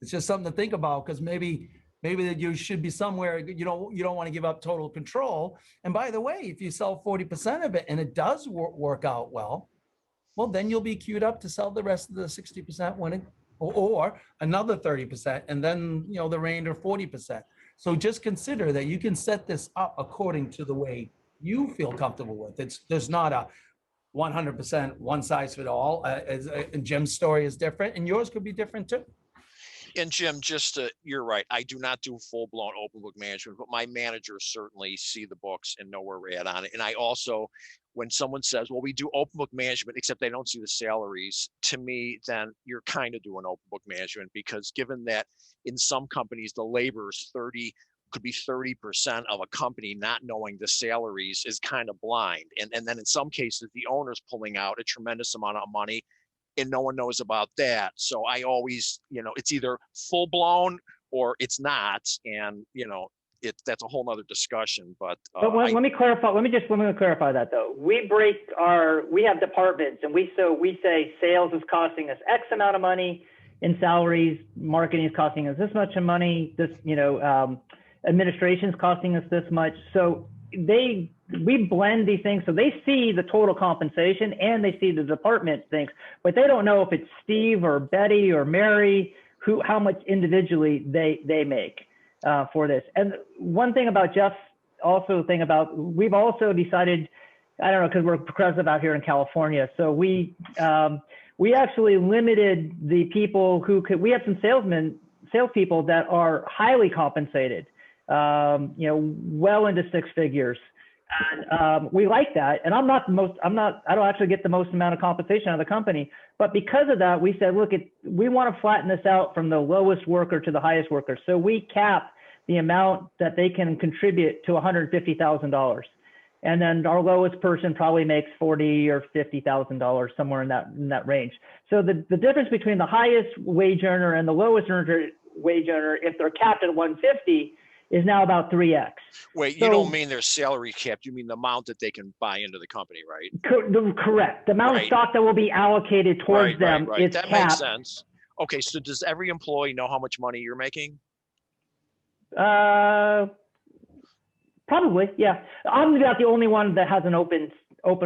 [SPEAKER 4] It's just something to think about, because maybe that you should be somewhere, you don't want to give up total control. And by the way, if you sell 40% of it and it does work out well, then you'll be queued up to sell the rest of the 60% when it, or another 30%, and then, you know, the remainder 40%. So just consider that you can set this up according to the way you feel comfortable with. There's not a 100% one size fit all. And Jim's story is different, and yours could be different too.
[SPEAKER 3] And Jim, you're right. I do not do full-blown open book management, but my managers certainly see the books and know where we're at on it. And I also, when someone says, well, we do open book management, except they don't see the salaries, to me, then you're kind of doing open book management, because given that in some companies, the labor is could be 30% of a company not knowing the salaries is kind of blind. And then in some cases, the owner's pulling out a tremendous amount of money and no one knows about that. So I always, you know, it's either full blown or it's not. And, you know, that's a whole nother discussion, but
[SPEAKER 2] let me clarify. Let me clarify that though. We have departments, and we say sales is costing us X amount of money in salaries. Marketing is costing us this much in money. This, you know, administration is costing us this much. So we blend these things, so they see the total compensation and they see the department things, but they don't know if it's Steve or Betty or Mary how much individually they make for this. And one thing about Jeff's we've also decided, I don't know, because we're progressive out here in California, so we actually limited the people we have some salespeople that are highly compensated, you know, well into six figures. And we like that. And I don't actually get the most amount of compensation out of the company, but because of that, we said, look, we want to flatten this out from the lowest worker to the highest worker. So we cap the amount that they can contribute to $150,000. And then our lowest person probably makes $40,000 or $50,000, somewhere in that range. So the difference between the highest wage earner and the lowest wage earner, if they're capped at 150, is now about 3x.
[SPEAKER 3] Wait, you don't mean their salary capped, you mean the amount that they can buy into the company, right?
[SPEAKER 2] Correct. The amount of stock that will be allocated towards them is
[SPEAKER 3] that
[SPEAKER 2] capped.
[SPEAKER 3] makes sense. Okay, so does every employee know how much money you're making?
[SPEAKER 2] Probably, yeah. I'm about the only one that has an open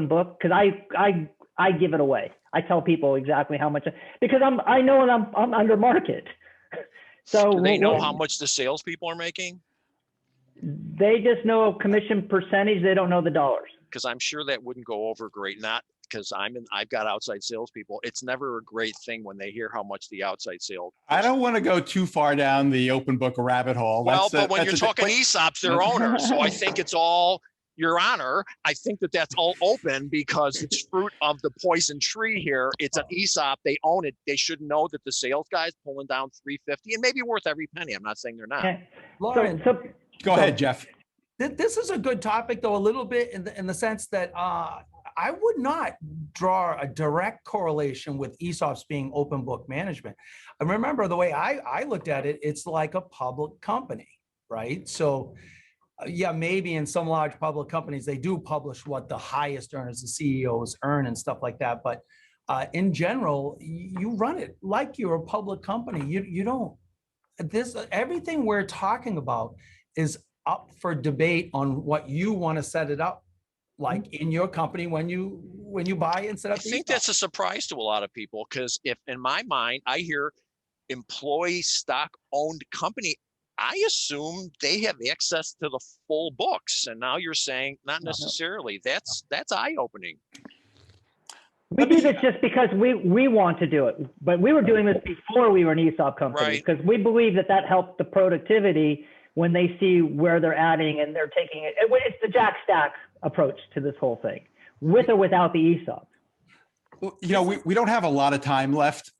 [SPEAKER 2] book, because I give it away. I tell people exactly how much, because I know I'm under market. So
[SPEAKER 3] do they know how much the salespeople are making?
[SPEAKER 2] They just know a commission percentage. They don't know the dollars.
[SPEAKER 3] Because I'm sure that wouldn't go over great. Not because I've got outside salespeople. It's never a great thing when they hear how much the outside sales.
[SPEAKER 1] I don't want to go too far down the open book rabbit hole.
[SPEAKER 3] Well, but when you're talking ESOPs, they're owners. So I think it's all, Your Honor, I think that's all open because it's fruit of the poison tree here. It's an ESOP. They own it. They should know that the sales guy's pulling down $350 and maybe worth every penny. I'm not saying they're not.
[SPEAKER 2] Okay.
[SPEAKER 4] Lauren,
[SPEAKER 1] Go ahead, Jeff.
[SPEAKER 4] This is a good topic, though, a little bit in the sense that I would not draw a direct correlation with ESOPs being open book management. I remember the way I looked at it, it's like a public company, right? So yeah, maybe in some large public companies, they do publish what the highest earners, the CEOs earn and stuff like that. But in general, you run it like you're a public company. You don't, everything we're talking about is up for debate on what you want to set it up like in your company when you buy and set up.
[SPEAKER 3] I think that's a surprise to a lot of people, because if in my mind I hear employee stock owned company, I assume they have access to the full books, and now you're saying not necessarily. That's eye opening.
[SPEAKER 2] We do this just because we want to do it, but we were doing this before we were an ESOP company, because we believe that helps the productivity when they see where they're adding and they're taking it. It's the jack stack approach to this whole thing, with or without the ESOP.
[SPEAKER 1] You know, we don't have a lot of time left.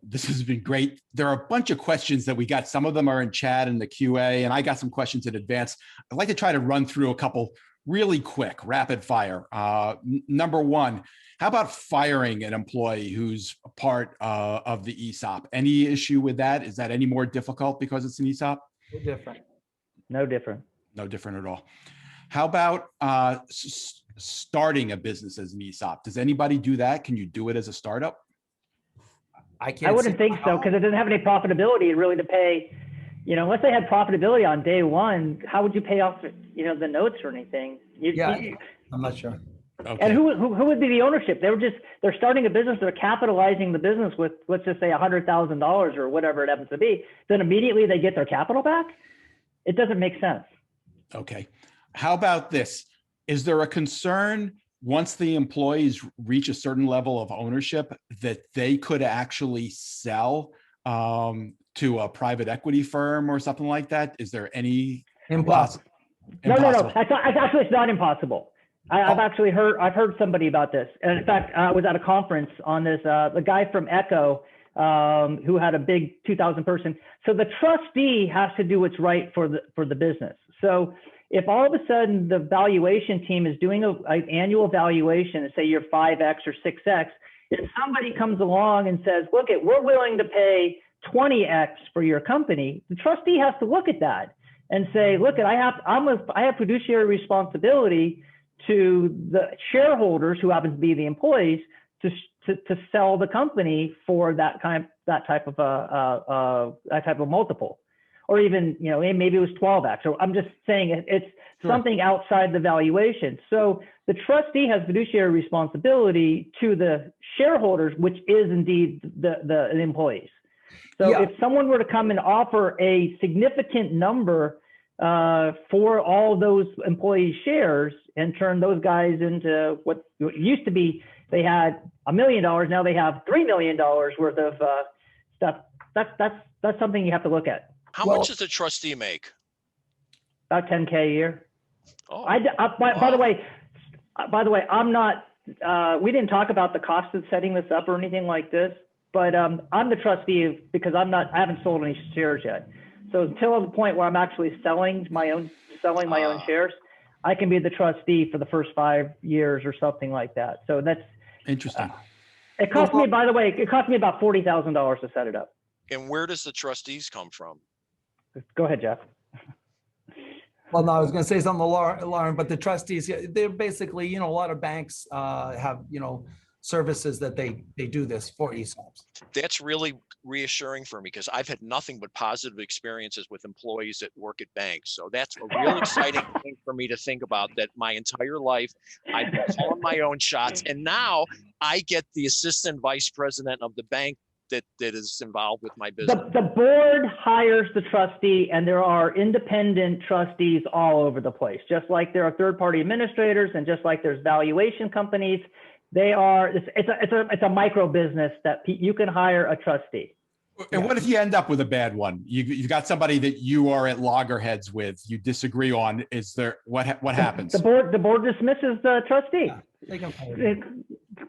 [SPEAKER 1] This has been great. There are a bunch of questions that we got. Some of them are in chat and the QA, and I got some questions in advance. I'd like to try to run through a couple really quick, rapid fire. Number one, how about firing an employee who's a part of the ESOP? Any issue with that? Is that any more difficult because it's an ESOP?
[SPEAKER 2] No different. No different.
[SPEAKER 1] No different at all. How about starting a business as an ESOP? Does anybody do that? Can you do it as a startup?
[SPEAKER 2] I wouldn't think so, because it doesn't have any profitability really to pay. You know, unless they had profitability on day one, how would you pay off, the notes or anything?
[SPEAKER 4] I'm not sure.
[SPEAKER 1] Okay.
[SPEAKER 2] And who would be the ownership? They're starting a business. They're capitalizing the business with, let's just say, $100,000 or whatever it happens to be. Then immediately they get their capital back. It doesn't make sense.
[SPEAKER 1] Okay. How about this? Is there a concern once the employees reach a certain level of ownership that they could actually sell to a private equity firm or something like that? Is there any?
[SPEAKER 4] Impossible.
[SPEAKER 2] No. Actually, it's not impossible. I've heard somebody about this. And in fact, I was at a conference on this, the guy from Echo, who had a big 2,000 person. So the trustee has to do what's right for the business. So if all of a sudden the valuation team is doing an annual valuation and say you're 5X or 6X, if somebody comes along and says, look, we're willing to pay 20X for your company, the trustee has to look at that and say, look, I have fiduciary responsibility to the shareholders, who happens to be the employees, to sell the company for that type of multiple, or even maybe it was 12X. So I'm just saying it's something outside the valuation. So the trustee has fiduciary responsibility to the shareholders, which is indeed the employees. So if someone were to come and offer a significant number for all those employee shares and turn those guys into what used to be, they had $1 million, now they have $3 million worth of stuff. That's something you have to look at.
[SPEAKER 3] How much does the trustee make?
[SPEAKER 2] About $10K a year.
[SPEAKER 3] Oh,
[SPEAKER 2] by the way, I'm not. We didn't talk about the cost of setting this up or anything like this, but I'm the trustee because I haven't sold any shares yet. So until the point where I'm actually selling my own shares, I can be the trustee for the first 5 years or something like that. So that's
[SPEAKER 1] interesting.
[SPEAKER 2] It cost me, by the way, about $40,000 to set it up.
[SPEAKER 3] And where does the trustees come from?
[SPEAKER 2] Go ahead, Jeff.
[SPEAKER 4] Well, no, I was going to say something to Lauren, but the trustees, they're basically, a lot of banks have, services that they do this for ESOPs.
[SPEAKER 3] That's really reassuring for me, because I've had nothing but positive experiences with employees that work at banks. So that's a real exciting thing for me to think about, that my entire life I've been calling my own shots, and now I get the assistant vice president of the bank that is involved with my business.
[SPEAKER 2] The board hires the trustee, and there are independent trustees all over the place. Just like there are third-party administrators, and just like there's valuation companies, it's a micro business that you can hire a trustee.
[SPEAKER 1] And what if you end up with a bad one? You've got somebody that you are at loggerheads with, you disagree on. Is there what happens?
[SPEAKER 2] The board dismisses the trustee.
[SPEAKER 4] Yeah, they can fire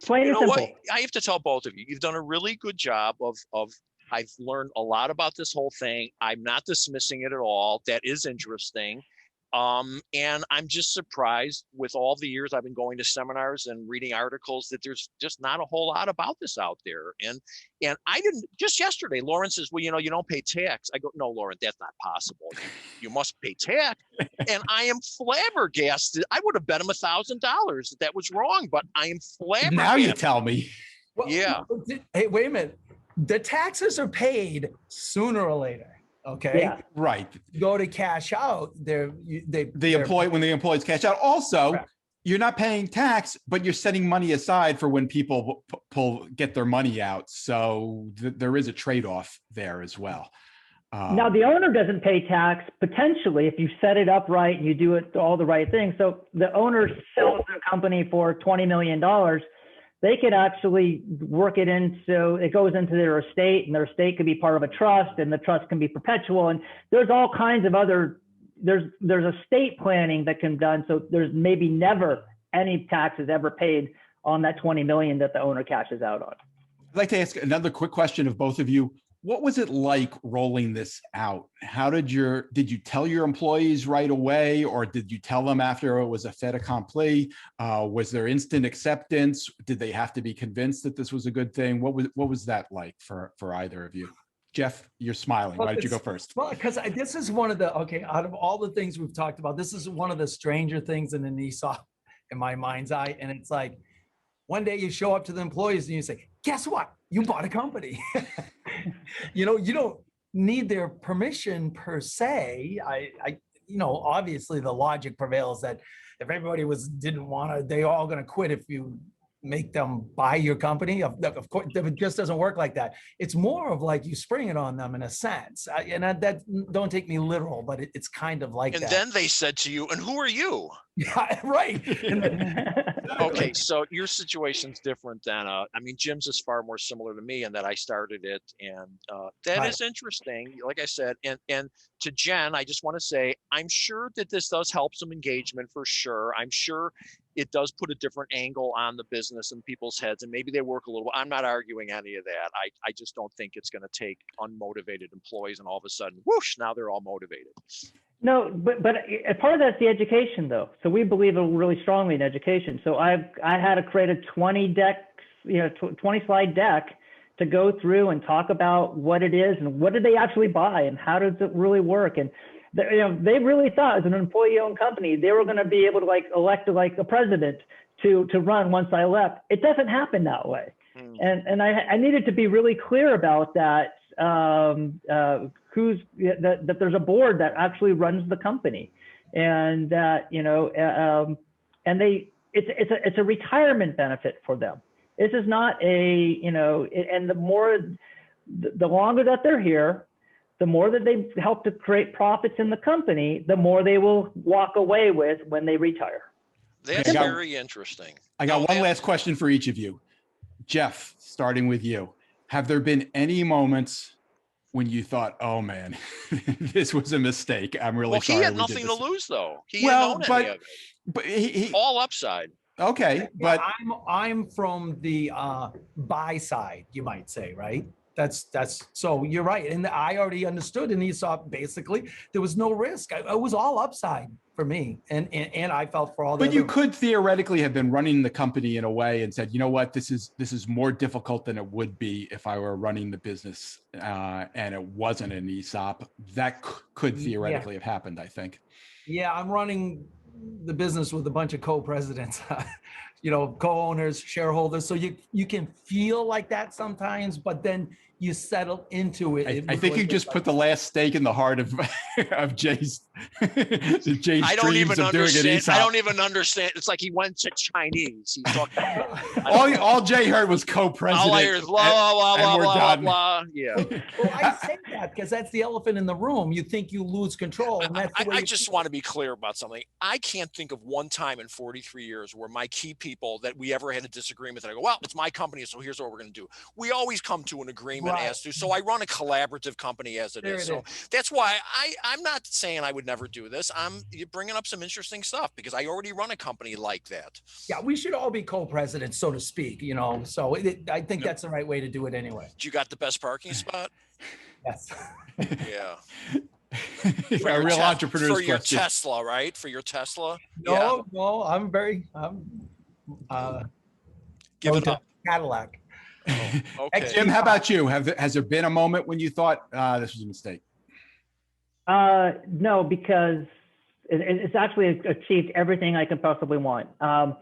[SPEAKER 2] Plain and simple.
[SPEAKER 3] What? I have to tell both of you, you've done a really good job of I've learned a lot about this whole thing. I'm not dismissing it at all. That is interesting. And I'm just surprised with all the years I've been going to seminars and reading articles that there's just not a whole lot about this out there. And I didn't, just yesterday, Lauren says, well, you don't pay tax. I go, no, Lauren, that's not possible. You must pay tax. And I am flabbergasted. I would have bet him $1,000 that was wrong, but I am flabbergasted.
[SPEAKER 1] Now you tell me.
[SPEAKER 4] Well,
[SPEAKER 3] yeah.
[SPEAKER 4] Hey, wait a minute. The taxes are paid sooner or later. Okay.
[SPEAKER 2] Yeah.
[SPEAKER 1] Right.
[SPEAKER 4] Go to cash out.
[SPEAKER 1] When the employees cash out. Also, correct. You're not paying tax, but you're setting money aside for when people get their money out. So there is a trade-off there as well.
[SPEAKER 2] Now the owner doesn't pay tax potentially if you set it up right and you do it all the right things. So the owner sells their company for $20 million. They could actually work it into, it goes into their estate, and their estate could be part of a trust, and the trust can be perpetual. And there's all kinds of other, there's estate planning that can be done. So there's maybe never any taxes ever paid on that 20 million that the owner cashes out on.
[SPEAKER 1] I'd like to ask another quick question of both of you. What was it like rolling this out? How did you tell your employees right away, or did you tell them after it was a fait accompli? Was there instant acceptance? Did they have to be convinced that this was a good thing? What was that like for either of you? Jeff, you're smiling. Why don't you go first?
[SPEAKER 4] Well, because this is one of the, out of all the things we've talked about, this is one of the stranger things in an ESOP in my mind's eye. And it's like, one day you show up to the employees and you say, guess what? You bought a company. You don't need their permission per se. Obviously the logic prevails that if everybody didn't want to, they all going to quit if you make them buy your company. Of course, it just doesn't work like that. It's more of like you spring it on them in a sense. That don't take me literal, but it's kind of like that.
[SPEAKER 3] And then they said to you, and who are you?
[SPEAKER 4] Yeah, right.
[SPEAKER 3] Okay, so your situation's different than, Jim's is far more similar to me in that I started it, and that is interesting. Like I said, and to Jen, I just want to say, I'm sure that this does help some engagement for sure. I'm sure it does put a different angle on the business and people's heads, and maybe they work a little. I'm not arguing any of that. I just don't think it's going to take unmotivated employees and all of a sudden, whoosh, now they're all motivated.
[SPEAKER 2] No, but part of that's the education though. So we believe really strongly in education. So I had to create a 20 slide deck to go through and talk about what it is and what did they actually buy and how does it really work. And they really thought as an employee-owned company, they were going to be able to elect a president to run once I left. It doesn't happen that way. And I needed to be really clear about that. That there's a board that actually runs the company, and that and it's a retirement benefit for them. This is not and the longer that they're here, the more that they help to create profits in the company, the more they will walk away with when they retire.
[SPEAKER 3] That's very interesting.
[SPEAKER 1] I got one last question for each of you. Jeff, starting with you. Have there been any moments when you thought, "Oh man, this was a mistake. I'm really sorry."
[SPEAKER 3] He had nothing to lose, though. But he all upside.
[SPEAKER 1] Okay, but
[SPEAKER 4] I'm from the buy side, you might say, right? That's so you're right, and I already understood in ESOP basically there was no risk. It was all upside for me, and I felt for all.
[SPEAKER 1] But you could theoretically have been running the company in a way and said, you know what, this is more difficult than it would be if I were running the business and it wasn't an ESOP. That could theoretically have happened, I think.
[SPEAKER 4] Yeah, I'm running the business with a bunch of co-presidents, co-owners, shareholders. So you can feel like that sometimes, but then you settle into it.
[SPEAKER 1] I think you just put the last stake in the heart of Jay's
[SPEAKER 3] I don't even understand. I don't even understand. It's like he went to Chinese. He's talking.
[SPEAKER 1] all Jay heard was co-president.
[SPEAKER 3] All I heard is blah, blah, blah, blah, blah. Yeah.
[SPEAKER 4] Well, I say that because that's the elephant in the room. You think you lose control. And that's
[SPEAKER 3] I just want to be clear about something. I can't think of one time in 43 years where my key people that we ever had a disagreement and I go, well, it's my company, so here's what we're going to do. We always come to an agreement as to, so I run a collaborative company as it is. So that's why I'm not saying I would never do this. You're bringing up some interesting stuff because I already run a company like that.
[SPEAKER 4] Yeah, we should all be co-presidents, so to speak, so I think that's the right way to do it anyway.
[SPEAKER 3] You got the best parking spot?
[SPEAKER 4] Yes.
[SPEAKER 3] Yeah. For
[SPEAKER 1] A
[SPEAKER 3] your
[SPEAKER 1] real
[SPEAKER 3] Tes-
[SPEAKER 1] entrepreneur's
[SPEAKER 3] for your
[SPEAKER 1] question.
[SPEAKER 3] Tesla, right? For your Tesla.
[SPEAKER 4] No, I'm
[SPEAKER 3] Give
[SPEAKER 4] go
[SPEAKER 3] it
[SPEAKER 4] to
[SPEAKER 3] up.
[SPEAKER 4] Cadillac.
[SPEAKER 3] Oh, okay.
[SPEAKER 1] Jim, how about you? Has there been a moment when you thought this was a mistake?
[SPEAKER 2] No, because it's actually achieved everything I could possibly want. So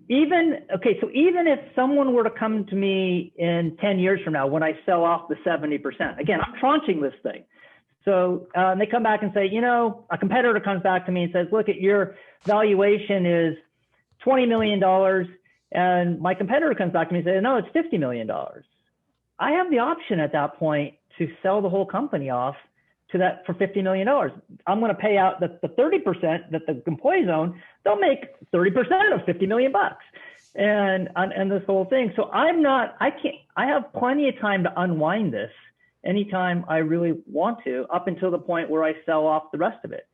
[SPEAKER 2] even if someone were to come to me in 10 years from now, when I sell off the 70%, again, I'm tranching this thing. So they come back and say, a competitor comes back to me and says, look, at your valuation is $20 million. And my competitor comes back to me and says, no, it's $50 million. I have the option at that point to sell the whole company off to that for $50 million. I'm going to pay out the 30% that the employees own. They'll make 30% of $50 million bucks. And this whole thing. So I have plenty of time to unwind this anytime I really want to, up until the point where I sell off the rest of it.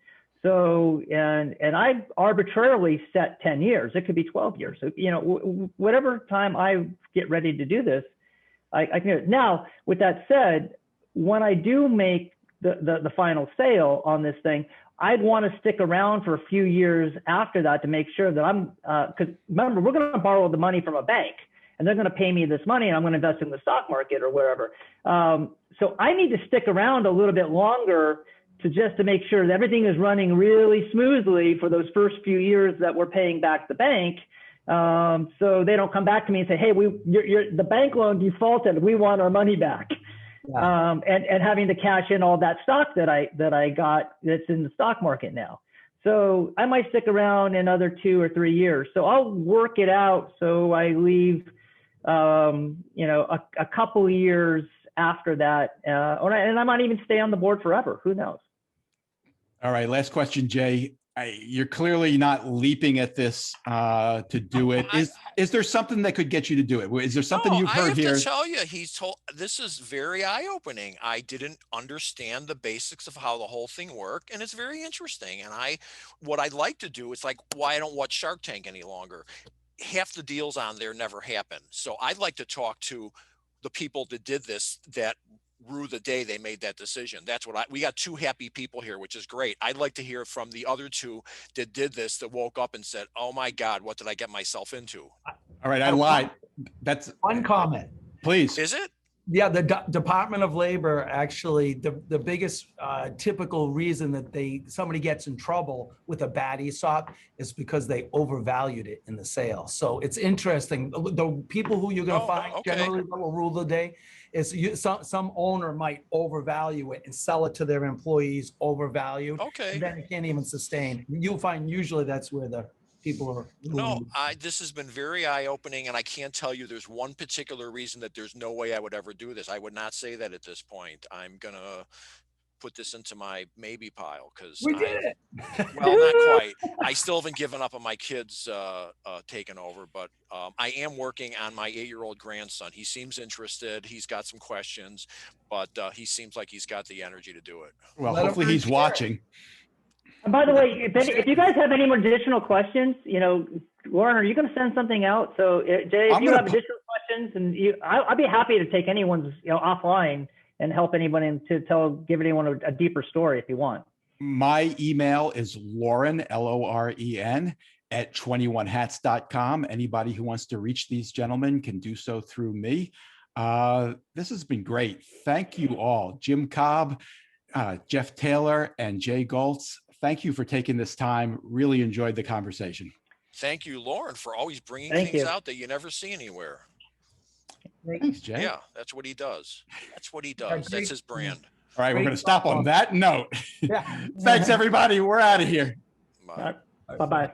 [SPEAKER 2] So, and I arbitrarily set 10 years. It could be 12 years. So, whatever time I get ready to do this, I can do it. Now, with that said, when I do make the final sale on this thing, I'd want to stick around for a few years after that to make sure that because remember, we're going to borrow the money from a bank and they're going to pay me this money and I'm going to invest in the stock market or wherever. So I need to stick around a little bit longer to make sure that everything is running really smoothly for those first few years that we're paying back the bank. So they don't come back to me and say, hey, the bank loan defaulted. We want our money back. Yeah. And having to cash in all that stock that I got that's in the stock market now. So I might stick around another 2 or 3 years. So I'll work it out. So I leave, a couple of years after that, and I might even stay on the board forever. Who knows?
[SPEAKER 1] All right. Last question, Jay. You're clearly not leaping at this to do it. Is there something that could get you to do it? Is there something you've heard here?
[SPEAKER 3] I have to tell you, this is very eye-opening. I didn't understand the basics of how the whole thing worked, and it's very interesting. And what I'd like to do is why I don't watch Shark Tank any longer. Half the deals on there never happen. So I'd like to talk to the people that did this, that rue the day they made that decision. That's what we got 2 happy people here, which is great. I'd like to hear from the other 2 that did this, that woke up and said, oh my God, what did I get myself into?
[SPEAKER 1] All right. I lied. That's
[SPEAKER 4] one comment.
[SPEAKER 1] Please.
[SPEAKER 3] Is it?
[SPEAKER 4] Yeah, the Department of Labor, actually, the biggest typical reason that somebody gets in trouble with a bad ESOP is because they overvalued it in the sale. So it's interesting. The people who you're going to find generally that will rule the day is some owner might overvalue it and sell it to their employees overvalued.
[SPEAKER 3] Okay.
[SPEAKER 4] And then it can't even sustain. You'll find usually that's where the people are.
[SPEAKER 3] No, this has been very eye-opening, and I can't tell you there's one particular reason that there's no way I would ever do this. I would not say that at this point. I'm gonna put this into my maybe pile because
[SPEAKER 4] we did it.
[SPEAKER 3] Well, not quite. I still haven't given up on my kids taking over, but I am working on my 8-year-old grandson. He seems interested. He's got some questions, but he seems like he's got the energy to do it.
[SPEAKER 1] Well, hopefully he's watching.
[SPEAKER 2] And by the way, if you guys have any more additional questions, Lauren, are you going to send something out? So Jay, if you have additional questions, and I'll be happy to take anyone's offline and help anyone give anyone a deeper story if you want.
[SPEAKER 1] My email is Lauren, LOREN, at 21hats.com. Anybody who wants to reach these gentlemen can do so through me. This has been great. Thank you all. Jim Kalb, Jeff Taylor, and Jay Goltz. Thank you for taking this time. Really enjoyed the conversation.
[SPEAKER 3] Thank you, Lauren, for always bringing things out that you never see anywhere.
[SPEAKER 1] Thanks, Jay.
[SPEAKER 3] Yeah, that's what he does. That's what he does. That's his brand.
[SPEAKER 1] All right, we're going to stop on that note.
[SPEAKER 4] Yeah.
[SPEAKER 1] Thanks, everybody. We're out of here.
[SPEAKER 3] Bye.
[SPEAKER 2] Bye-bye.